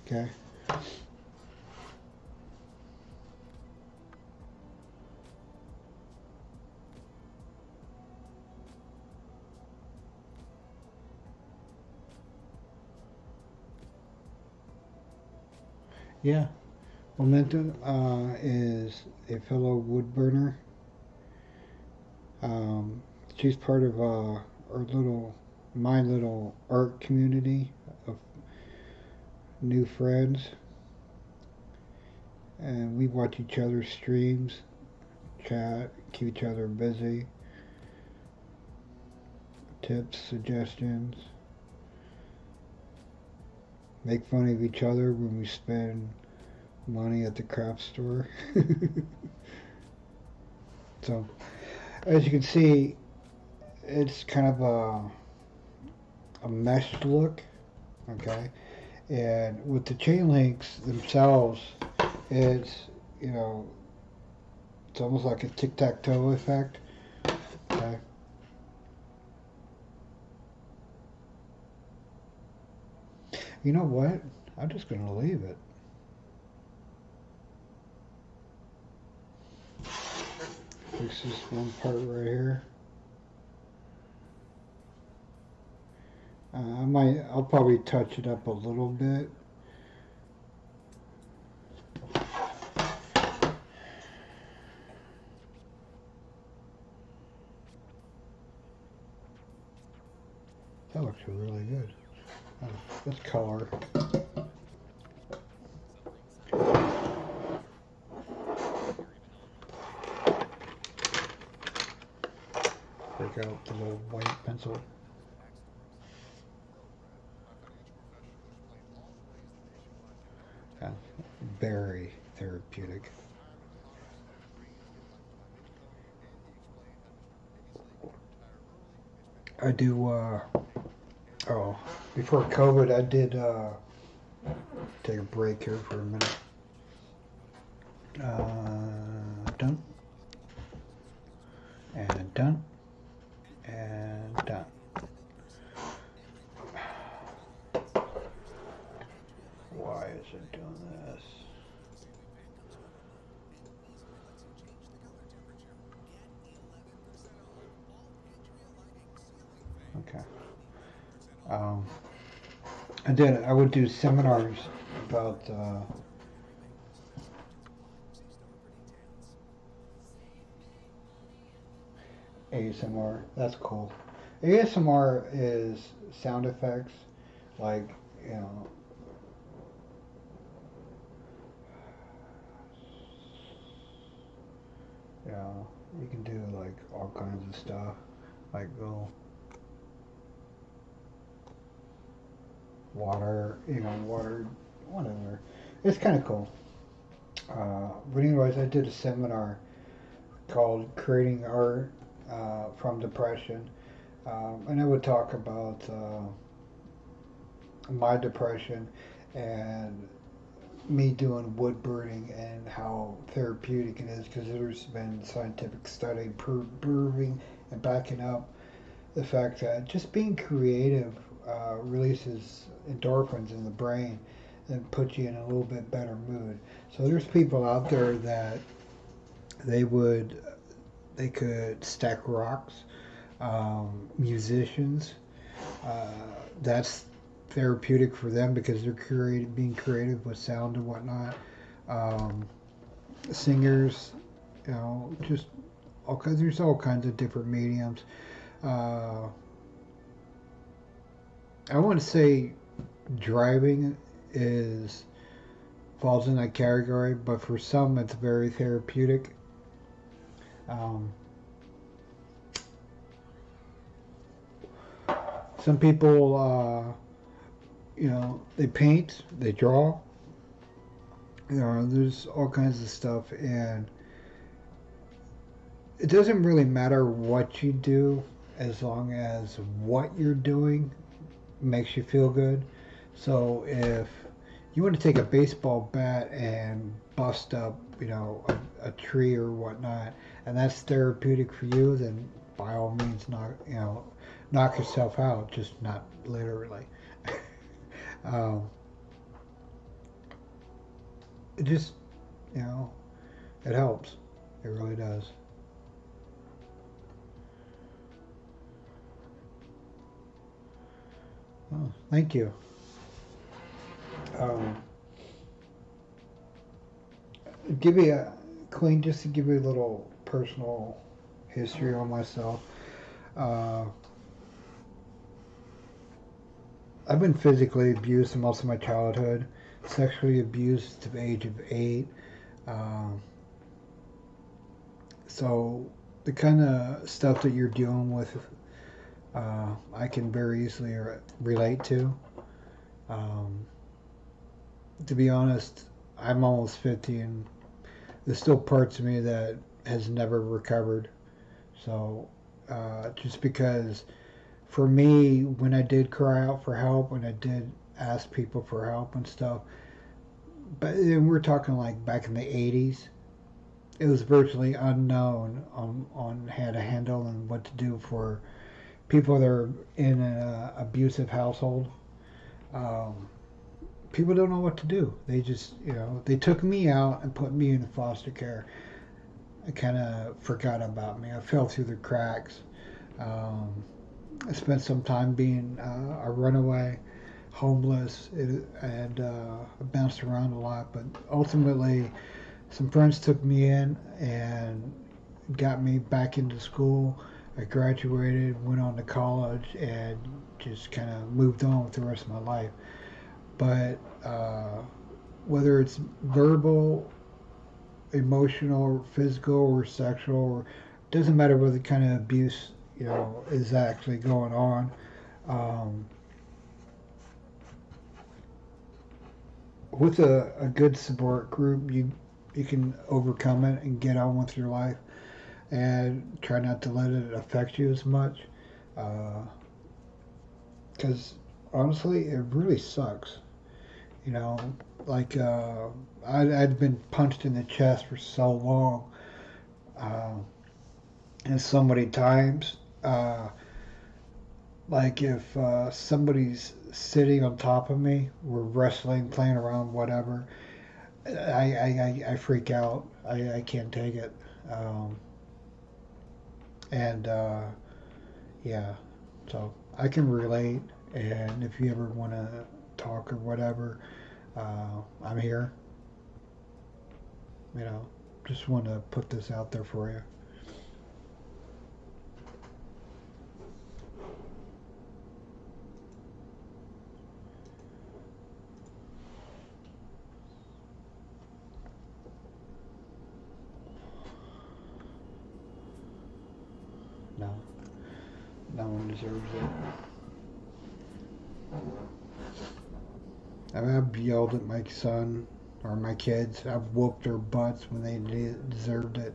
[SPEAKER 6] Okay. Yeah, Momentum is a fellow wood burner. She's part of my little art community of new friends, and we watch each other's streams, chat, keep each other busy, tips, suggestions, make fun of each other when we spend money at the craft store. So, as you can see, it's kind of a meshed look, okay? And with the chain links themselves, it's, it's almost like a tic-tac-toe effect, okay? You know what? I'm just going to leave it. Fix this one part right here. I'll probably touch it up a little bit. That looks really good. Let's color. Break out the little white pencil. Very therapeutic. I do, before COVID, I did, take a break here for a minute. Done. And done. And done. Why is it doing this? Okay. I would do seminars about ASMR. That's cool. ASMR is sound effects, like, you can do like all kinds of stuff, like go water, whatever. It's kind of cool. But anyways, I did a seminar called Creating Art from Depression. And I would talk about my depression and me doing wood burning and how therapeutic it is, because there's been scientific study proving and backing up the fact that just being creative releases endorphins in the brain and puts you in a little bit better mood. So there's people out there that they could stack rocks, musicians. That's therapeutic for them because they're being creative with sound and whatnot. Singers, just there's all kinds of different mediums. I want to say driving falls in that category, but for some it's very therapeutic. Some people, they paint, they draw. There's all kinds of stuff, and it doesn't really matter what you do as long as what you're doing makes you feel good. So if you want to take a baseball bat and bust up, a tree or whatnot, and that's therapeutic for you, then by all means, knock yourself out, just not literally. It just, it helps. It really does. Oh, thank you. Give me Queen, just to give you a little personal history on myself. I've been physically abused most of my childhood, sexually abused to the age of 8. So the kind of stuff that you're dealing with, I can very easily relate to. To be honest, I'm almost 50 and there's still parts of me that has never recovered. So just because for me, when I did cry out for help, when I did ask people for help and stuff, but then we're talking like back in the 80s, it was virtually unknown on how to handle and what to do for people that are in an abusive household. People don't know what to do. They just, they took me out and put me in foster care. I kind of forgot about me. I fell through the cracks. I spent some time being a runaway, homeless, and I bounced around a lot. But ultimately, some friends took me in and got me back into school. I graduated, went on to college, and just kind of moved on with the rest of my life. But whether it's verbal, emotional, physical, or sexual, or doesn't matter what the kind of abuse is actually going on. With a good support group, you can overcome it and get on with your life, and try not to let it affect you as much. Because honestly, it really sucks. Like I'd been punched in the chest for so long, and so many times. Like if somebody's sitting on top of me, we're wrestling, playing around, whatever, I freak out. I can't take it. And yeah, so I can relate. And if you ever want to talk or whatever, I'm here. Just want to put this out there for you. No. No one deserves it. I've yelled at my son or my kids. I've whooped their butts when they deserved it.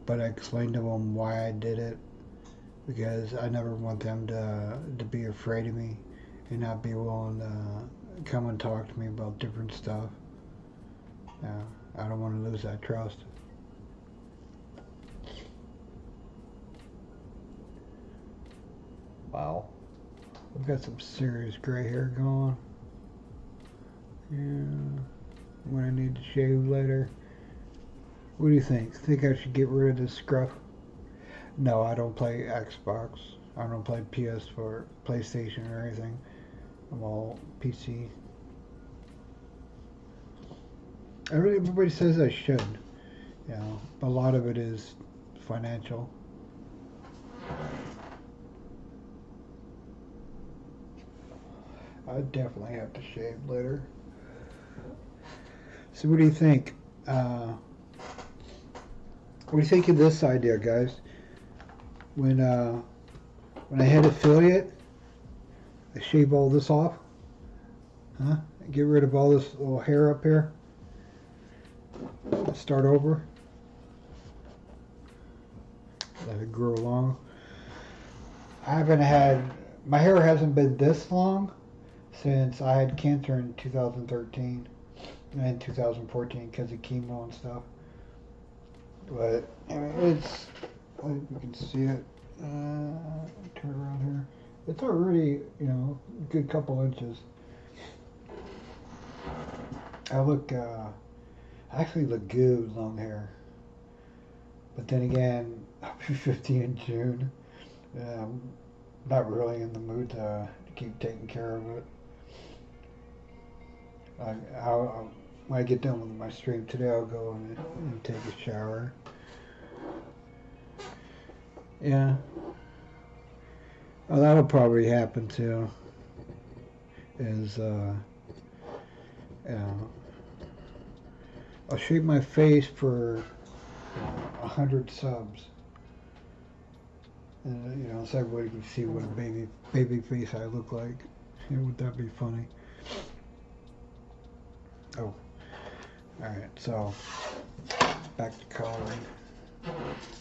[SPEAKER 6] but I explained to them why I did it, because I never want them to be afraid of me and not be willing to come and talk to me about different stuff. I don't want to lose that trust. Wow. I've got some serious gray hair going. Yeah. I'm gonna need to shave later. What do you think? Think I should get rid of this scruff? No, I don't play Xbox. I don't play PS or PlayStation or anything. I'm all PC. Everybody says I should. You know, a lot of it is financial. I definitely have to shave later. So what do you think? What do you think of this idea, guys? When I hit affiliate, I shave all this off. Huh? Get rid of all this little hair up here. Start over. Let it grow long. I haven't had, my hair hasn't been this long since I had cancer in 2013 and 2014 because of chemo and stuff. But I mean, it's, like you can see it. Turn around here. It's already, you know, a good couple inches. I look, I actually look good with long hair. But then again, I'll be 50 in June. I'm not really in the mood to keep taking care of it. When I get done with my stream today, I'll go and take a shower. Yeah. Well, that'll probably happen too. Is, you know, I'll shave my face for 100 subs. And, you know, so everybody can see what a baby face I look like. Would that be funny? Oh. Alright, so back to coloring.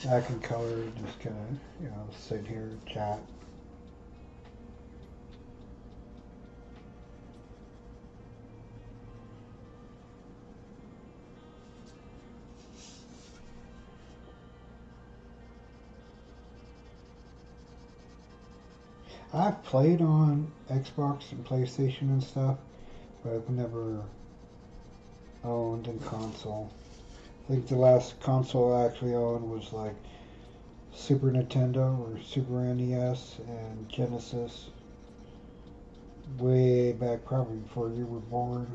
[SPEAKER 6] I can color, just kind of, you know, sit here, chat. I've played on Xbox and PlayStation and stuff, but I've never owned a console. I think the last console I actually owned was like Super Nintendo or Super NES and Genesis. Way back, probably before you were born.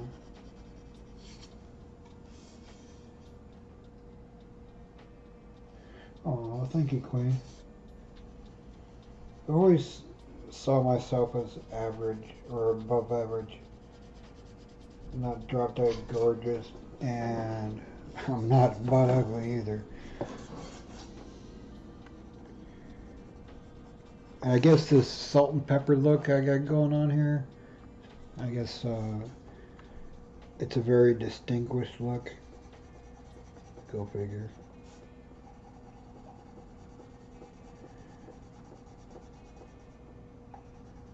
[SPEAKER 6] Oh, thank you, Queen. I always saw myself as average or above average. Not drop dead gorgeous, and I'm not butt ugly either. And I guess this salt and pepper look I got going on here, I guess it's a very distinguished look. Go figure.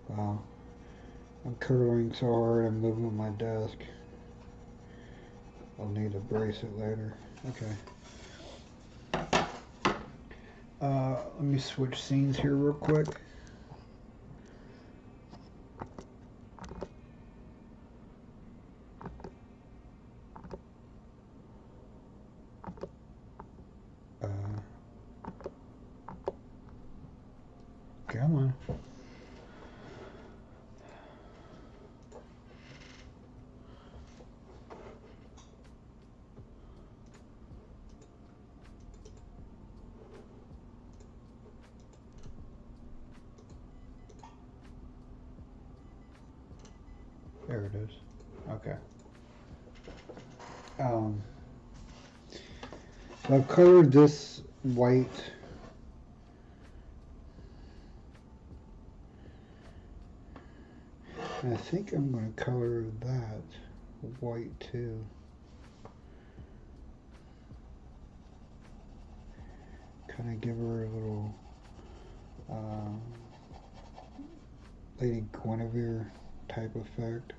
[SPEAKER 6] Wow. I'm curling so hard I'm moving my desk. I'll need a bracelet later. Okay. Let me switch scenes here real quick. Come on. There it is. Okay. So I've colored this white. And I think I'm going to color that white too. kind of give her a little Lady Guinevere type effect.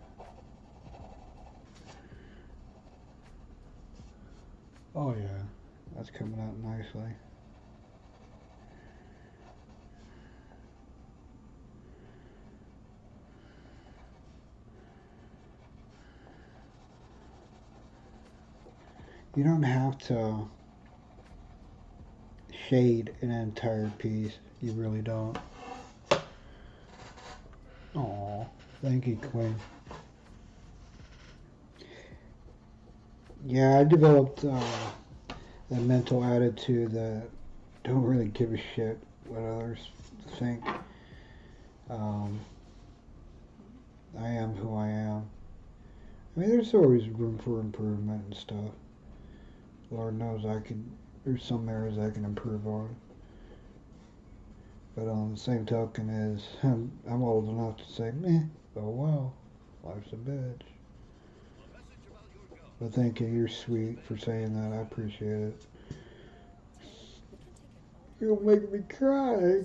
[SPEAKER 6] Oh yeah, that's coming out nicely. You don't have to shade an entire piece. You really don't. Aw, thank you, Queen. Yeah, I developed a mental attitude that don't really give a shit what others think. I am who I am. I mean, there's always room for improvement and stuff. Lord knows there's some areas I can improve on. But on the same token is, I'm old enough to say, meh, oh well, life's a bitch. But thank you, you're sweet for saying that, I appreciate it. You'll make me cry.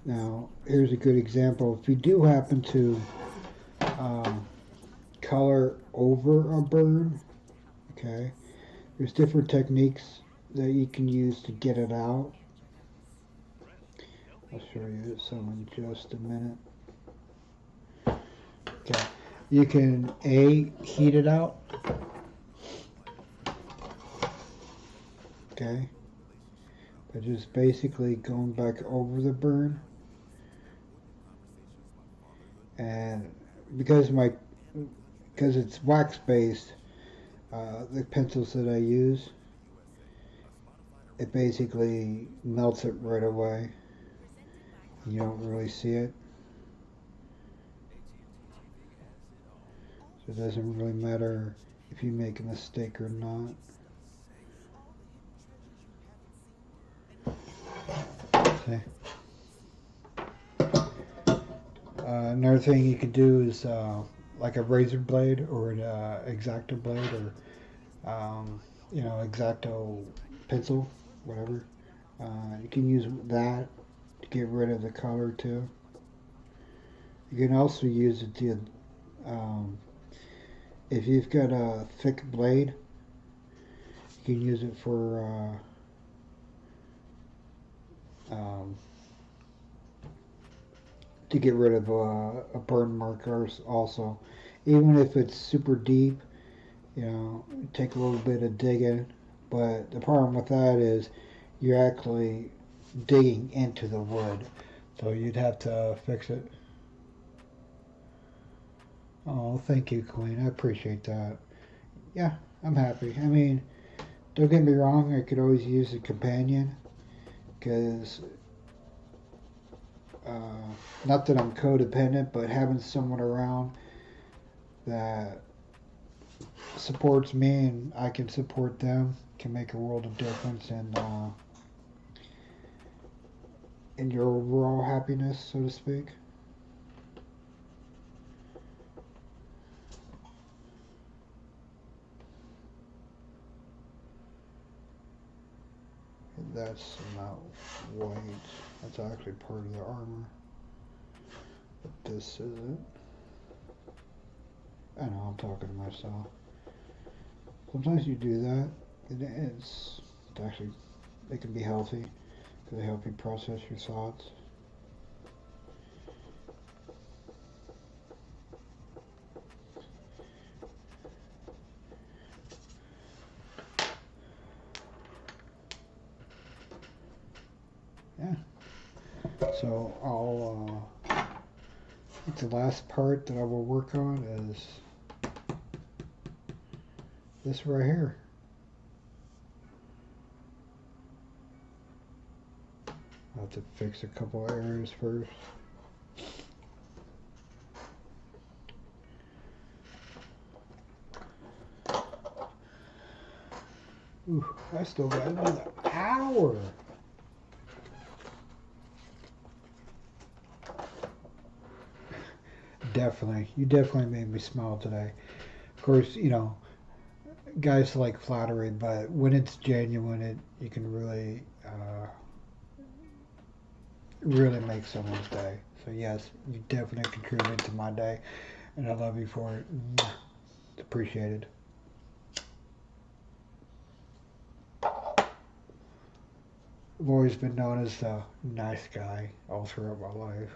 [SPEAKER 6] Now, here's a good example. If you do happen to color over a bird, okay, there's different techniques that you can use to get it out. I'll show you some in just a minute. Okay, you can heat it out. Okay, by just basically going back over the bird, and because it's wax based, the pencils that I use, it basically melts it right away. You don't really see it. So it doesn't really matter if you make a mistake or not. Okay. Another thing you could do is like a razor blade or an X-Acto blade or X-Acto pencil, whatever. You can use that to get rid of the color too. You can also use it to, if you've got a thick blade, you can use it for to get rid of a burn marker also. Even if it's super deep, take a little bit of digging. But the problem with that is you're actually digging into the wood. So you'd have to fix it. Oh, thank you, Queen. I appreciate that. Yeah, I'm happy. I mean, don't get me wrong, I could always use a companion. Because not that I'm codependent, but having someone around that supports me and I can support them can make a world of difference in your overall happiness, so to speak. And that's not white. That's actually part of the armor. But this isn't. I know, I'm talking to myself. Sometimes you do that. It can be healthy because they help you process your thoughts. Yeah. So the last part that I will work on is this right here. I'll have to fix a couple areas first. Ooh, I still got another hour. You definitely made me smile today. Of course, guys like flattery, but when it's genuine, you can really make someone's day. So yes, you definitely contributed to my day, and I love you for it. It's appreciated. I've always been known as the nice guy all throughout my life.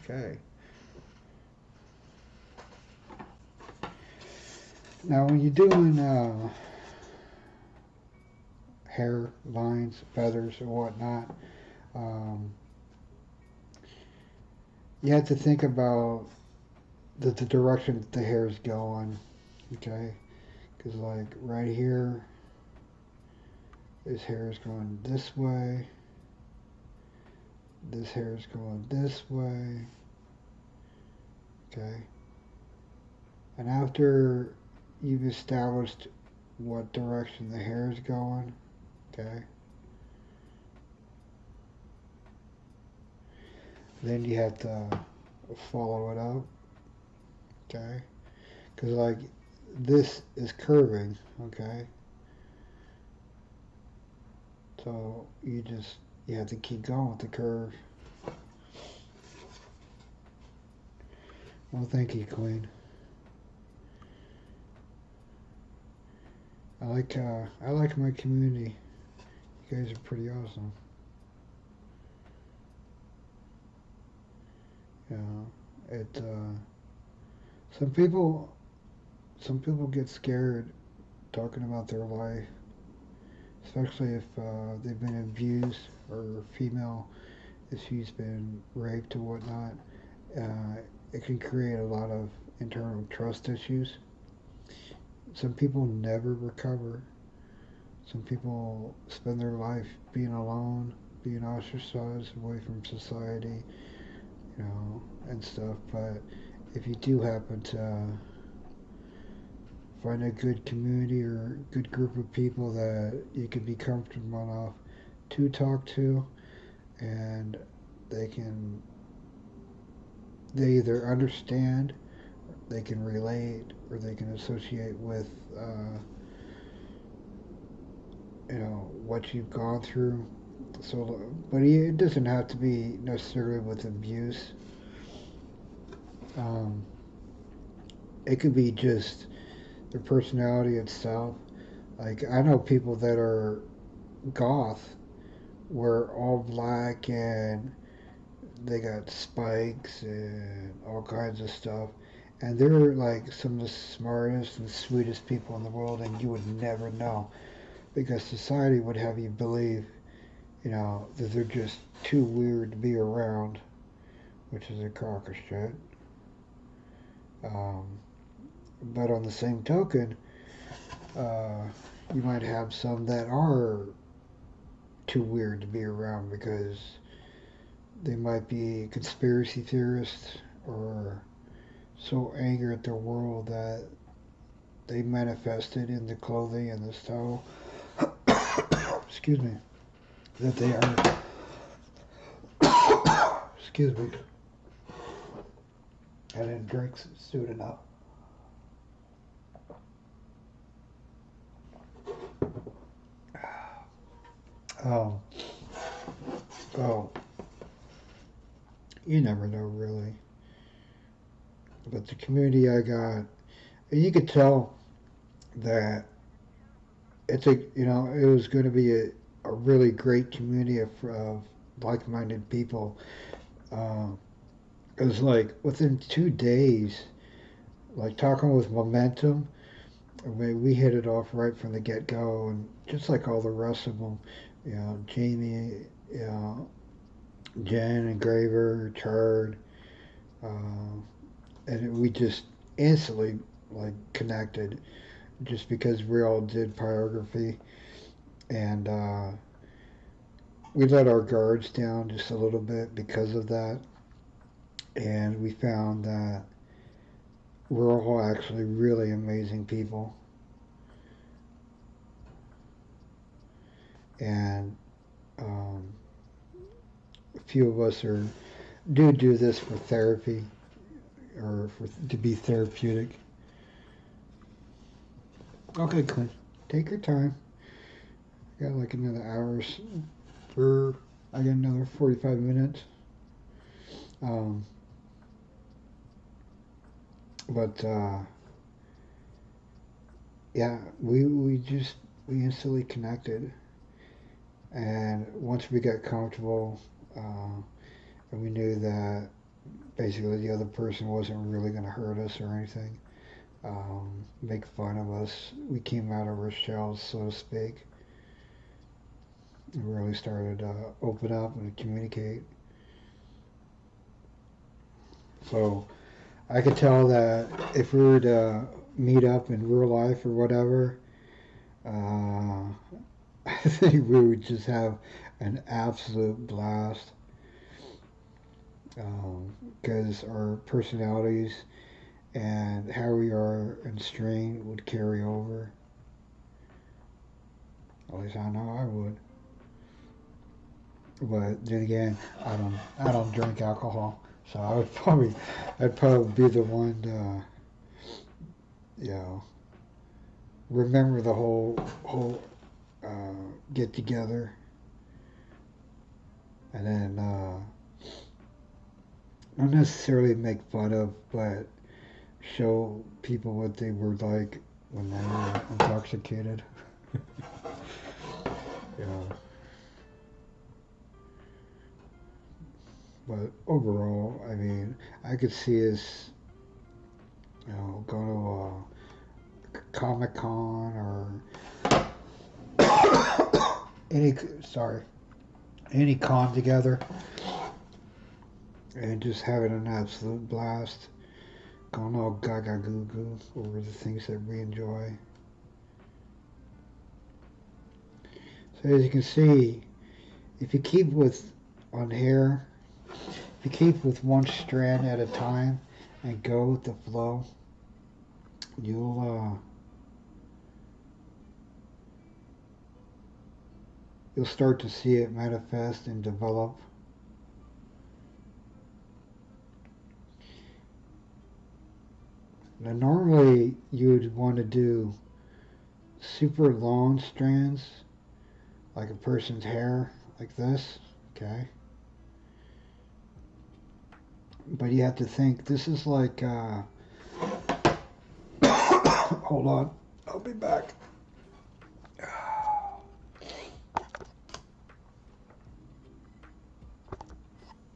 [SPEAKER 6] Okay. Now, when you're doing hair lines, feathers, or whatnot, um, you have to think about the direction that the hair is going. Okay, because like right here, this hair is going this way. This hair is going this way. Okay, and after you've established what direction the hair is going, okay, then you have to follow it up, okay, because like this is curving, okay, so you have to keep going with the curve. Well, thank you, Queen. I like my community. You guys are pretty awesome. You know, some people get scared talking about their life, especially if they've been abused or female, if she's been raped or whatnot. It can create a lot of internal trust issues. Some people never recover. Some people spend their life being alone, being ostracized away from society, you know, and stuff. But if you do happen to find a good community or good group of people that you can be comfortable enough to talk to, and they either understand, they can relate, or they can associate with what you've gone through. So, but it doesn't have to be necessarily with abuse. It could be just their personality itself. Like, I know people that are goth, wear all black, and they got spikes and all kinds of stuff, and they're like some of the smartest and sweetest people in the world, and you would never know, because society would have you believe, that they're just too weird to be around, which is a crock of shit. But on the same token, you might have some that are too weird to be around because they might be conspiracy theorists or so angry at their world that they manifested in the clothing and the style, excuse me, that they are, excuse me, I didn't drink soon enough. Oh, you never know really. But the community I got, and you could tell that it was going to be a really great community of like-minded people. It was like within 2 days, like talking with Momentum, we hit it off right from the get-go, and just like all the rest of them, Jamie, Jen, and Graver, Chard, we just instantly like connected, just because we all did pyrography, and we let our guards down just a little bit because of that, and we found that we're all actually really amazing people, and a few of us do this for therapy. or to be therapeutic. Okay, Clint, take your time. I got like another hours, or I got another 45 minutes. But yeah, we instantly connected, and once we got comfortable, and we knew that basically the other person wasn't really going to hurt us or anything, make fun of us, we came out of our shells, so to speak, and really started to open up and communicate. So I could tell that if we were to meet up in real life or whatever, I think we would just have an absolute blast, because our personalities and how we are in strain would carry over. At least I know I would. But then again, I don't drink alcohol, so I'd probably be the one to, remember the whole get together, and then not necessarily make fun of, but show people what they were like when they were intoxicated. But overall, I mean, I could see us, go to a Comic Con or any con together, and just having an absolute blast, going all gaga goo goo over the things that we enjoy. So as you can see, if you keep with one strand at a time and go with the flow, you'll start to see it manifest and develop. Now normally you would want to do super long strands, like a person's hair, like this, okay? But you have to think, this is like, hold on, I'll be back.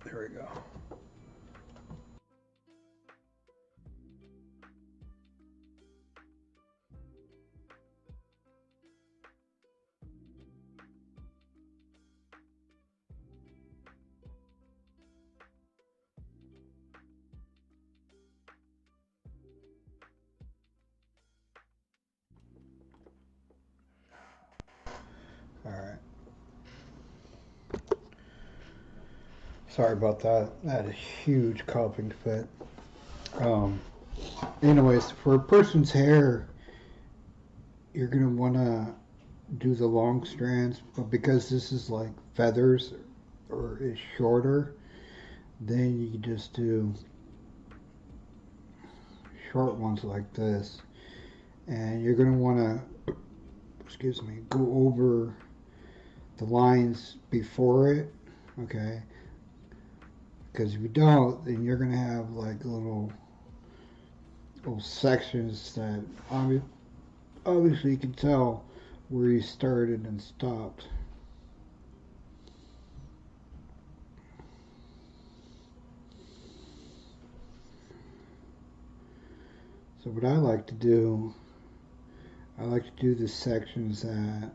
[SPEAKER 6] There we go. All right. Sorry about that. I had a huge coughing fit. Anyways, for a person's hair, you're going to want to do the long strands, but because this is like feathers or is shorter, then you just do short ones like this. And you're going to want to, go over the lines before it, okay? Because if you don't, then you're going to have like little sections that obviously you can tell where you started and stopped. So what I like to do the sections that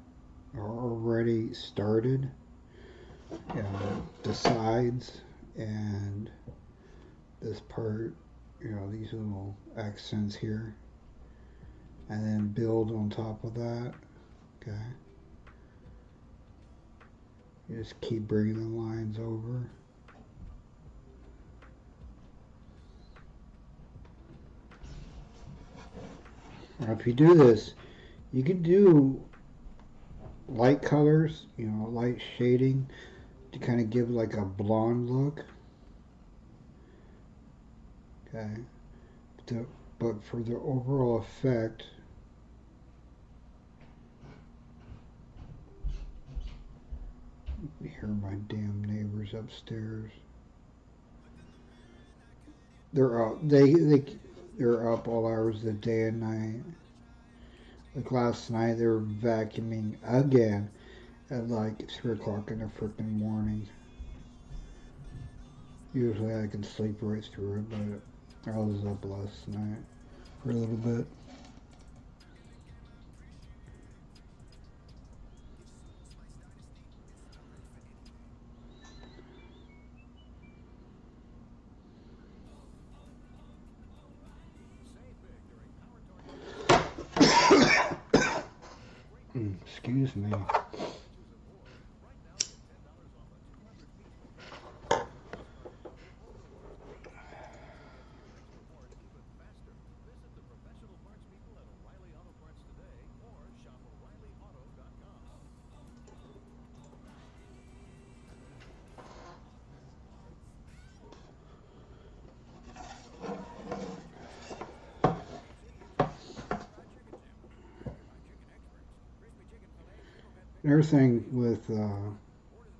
[SPEAKER 6] are already started, the sides and this part, these little accents here, and then build on top of that, okay? You just keep bringing the lines over. Now if you do this, you can do light colors, light shading to kind of give like a blonde look. Okay, but for the overall effect, I hear my damn neighbors upstairs. They're up. They're up all hours of the day and night. Like last night, they were vacuuming again at like 3 o'clock in the freaking morning. Usually I can sleep right through it, but I was up last night for a little bit. Excuse me. Another thing with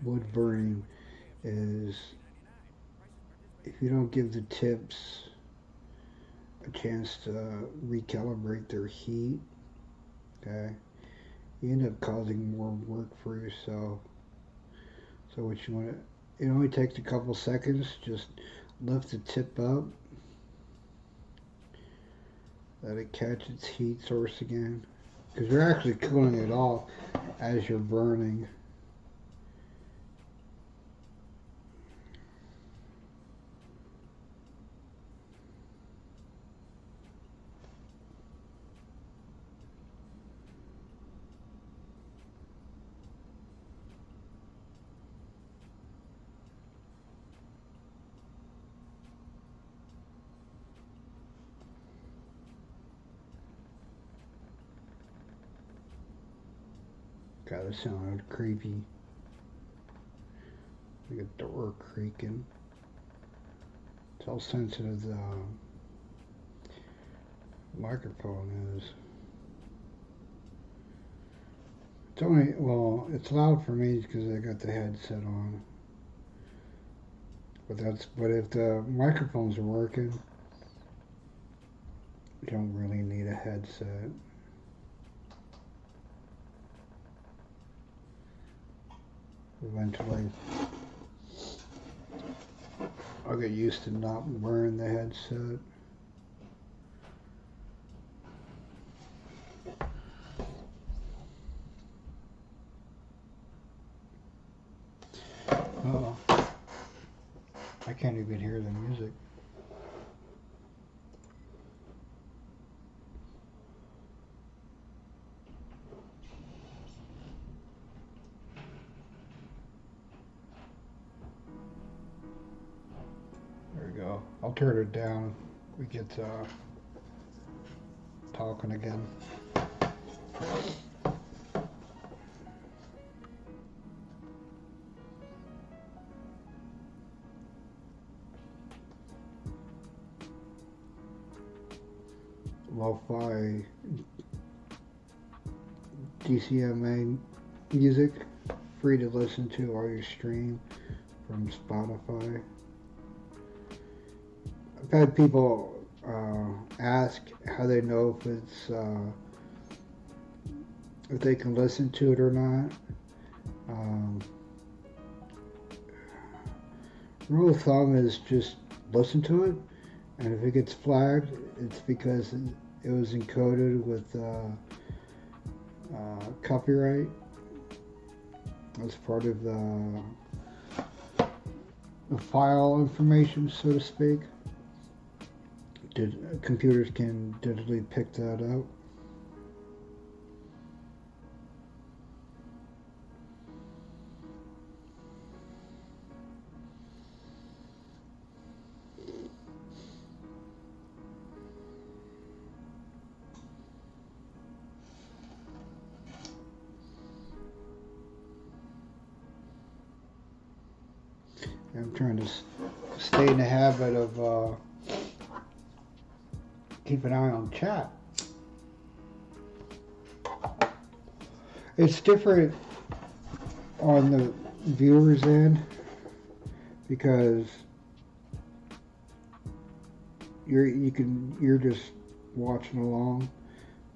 [SPEAKER 6] wood burning is if you don't give the tips a chance to recalibrate their heat, okay, you end up causing more work for yourself. So what you want to, it only takes a couple seconds, just lift the tip up, let it catch its heat source again, because you're actually cooling it off as you're burning. God, that sounded creepy. Like a door creaking. It's how sensitive the microphone is. It's only, well, it's loud for me because I got the headset on. But if the microphones are working, you don't really need a headset. Eventually, I'll get used to not wearing the headset. Uh-oh. I can't even hear the music. There we go. I'll turn it down. We get talking again. Lo-fi DCMA music, free to listen to while you stream from Spotify. I've had people ask how they know if it's if they can listen to it or not. Rule of thumb is just listen to it, and if it gets flagged, it's because it was encoded with copyright as part of the file information, so to speak. Computers can digitally pick that up. I'm trying to stay in the habit of keep an eye on chat. It's different on the viewer's end because you're just watching along,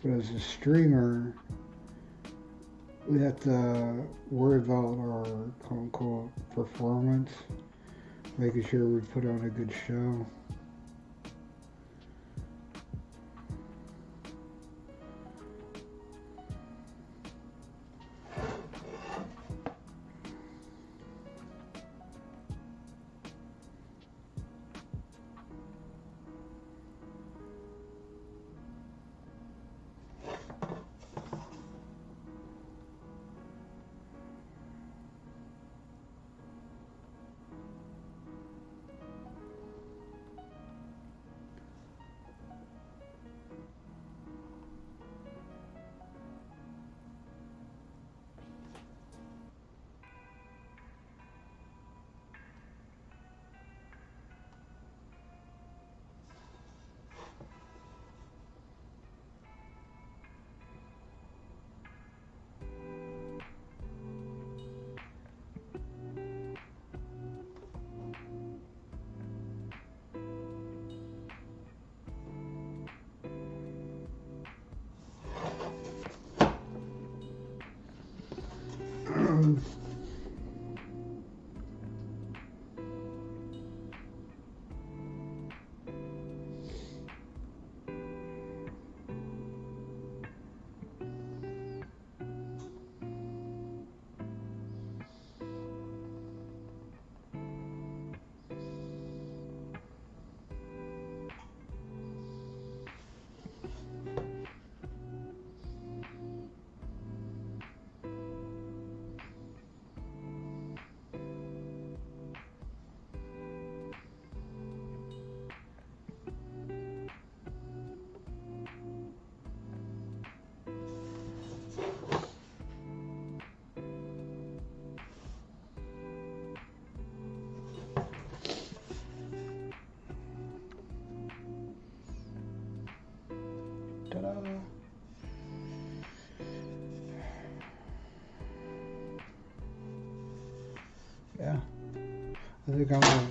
[SPEAKER 6] but as a streamer, we have to worry about our quote-unquote performance, making sure we put on a good show. Ta-da. Yeah, I think I'm gonna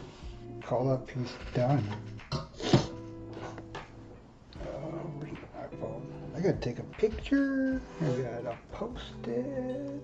[SPEAKER 6] call that piece done. Where's my iPhone? I gotta take a picture. I gotta post it.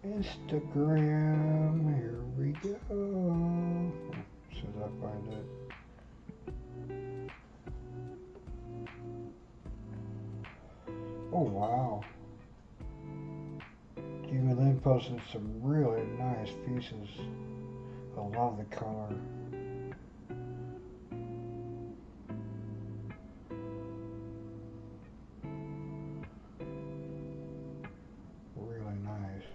[SPEAKER 6] Instagram, here we go. As soon as I find it. Oh wow. Jamie Lynn posted some really nice pieces. I love the color. Really nice.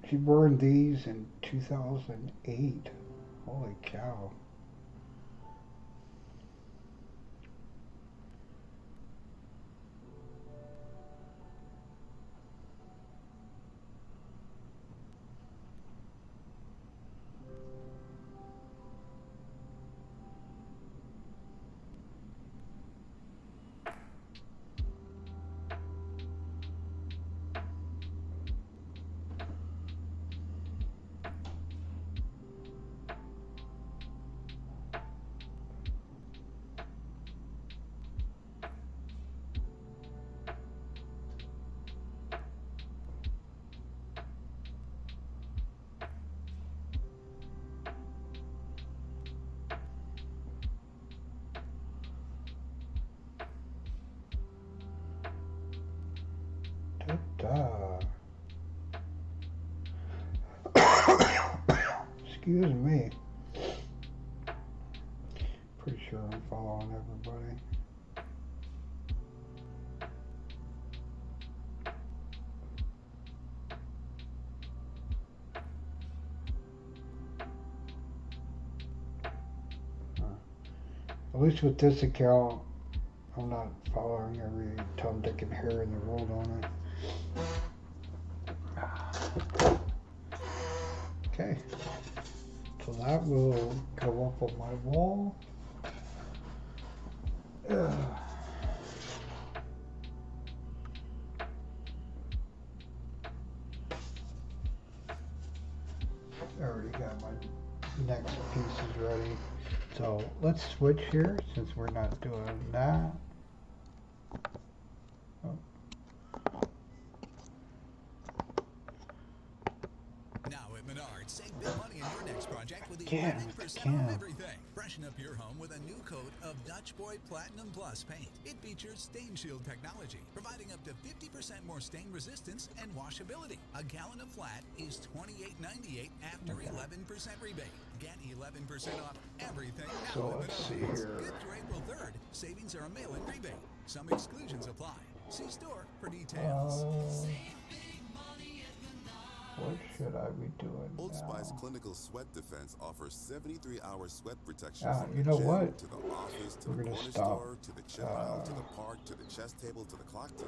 [SPEAKER 6] She burned these in 2008. Holy cow. Excuse me. Pretty sure I'm following everybody. At least with this account, I'm not following every Tom, Dick, and Harry in the world on it. Okay. So that will go up on my wall. I already got my next pieces ready. So let's switch here since we're not doing that. Oh.
[SPEAKER 18] Now at Menards, save big money on your next project with 11%
[SPEAKER 6] Yeah,
[SPEAKER 18] off everything. Freshen up your home with a new coat of Dutch Boy Platinum Plus paint. It features stain shield technology, providing up to 50% more stain resistance and washability. A gallon of flat is $28.98 after 11% rebate. Get 11% off everything now.
[SPEAKER 6] So let's see here.
[SPEAKER 18] Good through April 3rd. Savings are a mail-in rebate. Some exclusions apply. See store for details.
[SPEAKER 6] What should I be doing
[SPEAKER 10] Old
[SPEAKER 6] now?
[SPEAKER 10] Spice Clinical Sweat Defense offers 73-hour sweat protection from
[SPEAKER 6] You
[SPEAKER 10] the
[SPEAKER 6] know
[SPEAKER 10] gym
[SPEAKER 6] what?
[SPEAKER 10] to the office to
[SPEAKER 6] We're
[SPEAKER 10] the
[SPEAKER 6] gonna
[SPEAKER 10] corner
[SPEAKER 6] stop.
[SPEAKER 10] store to the chip aisle to the park to the chess table to the clock tower.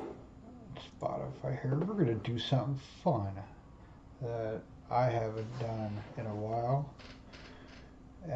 [SPEAKER 6] Spotify here. We're gonna do something fun that I haven't done in a while.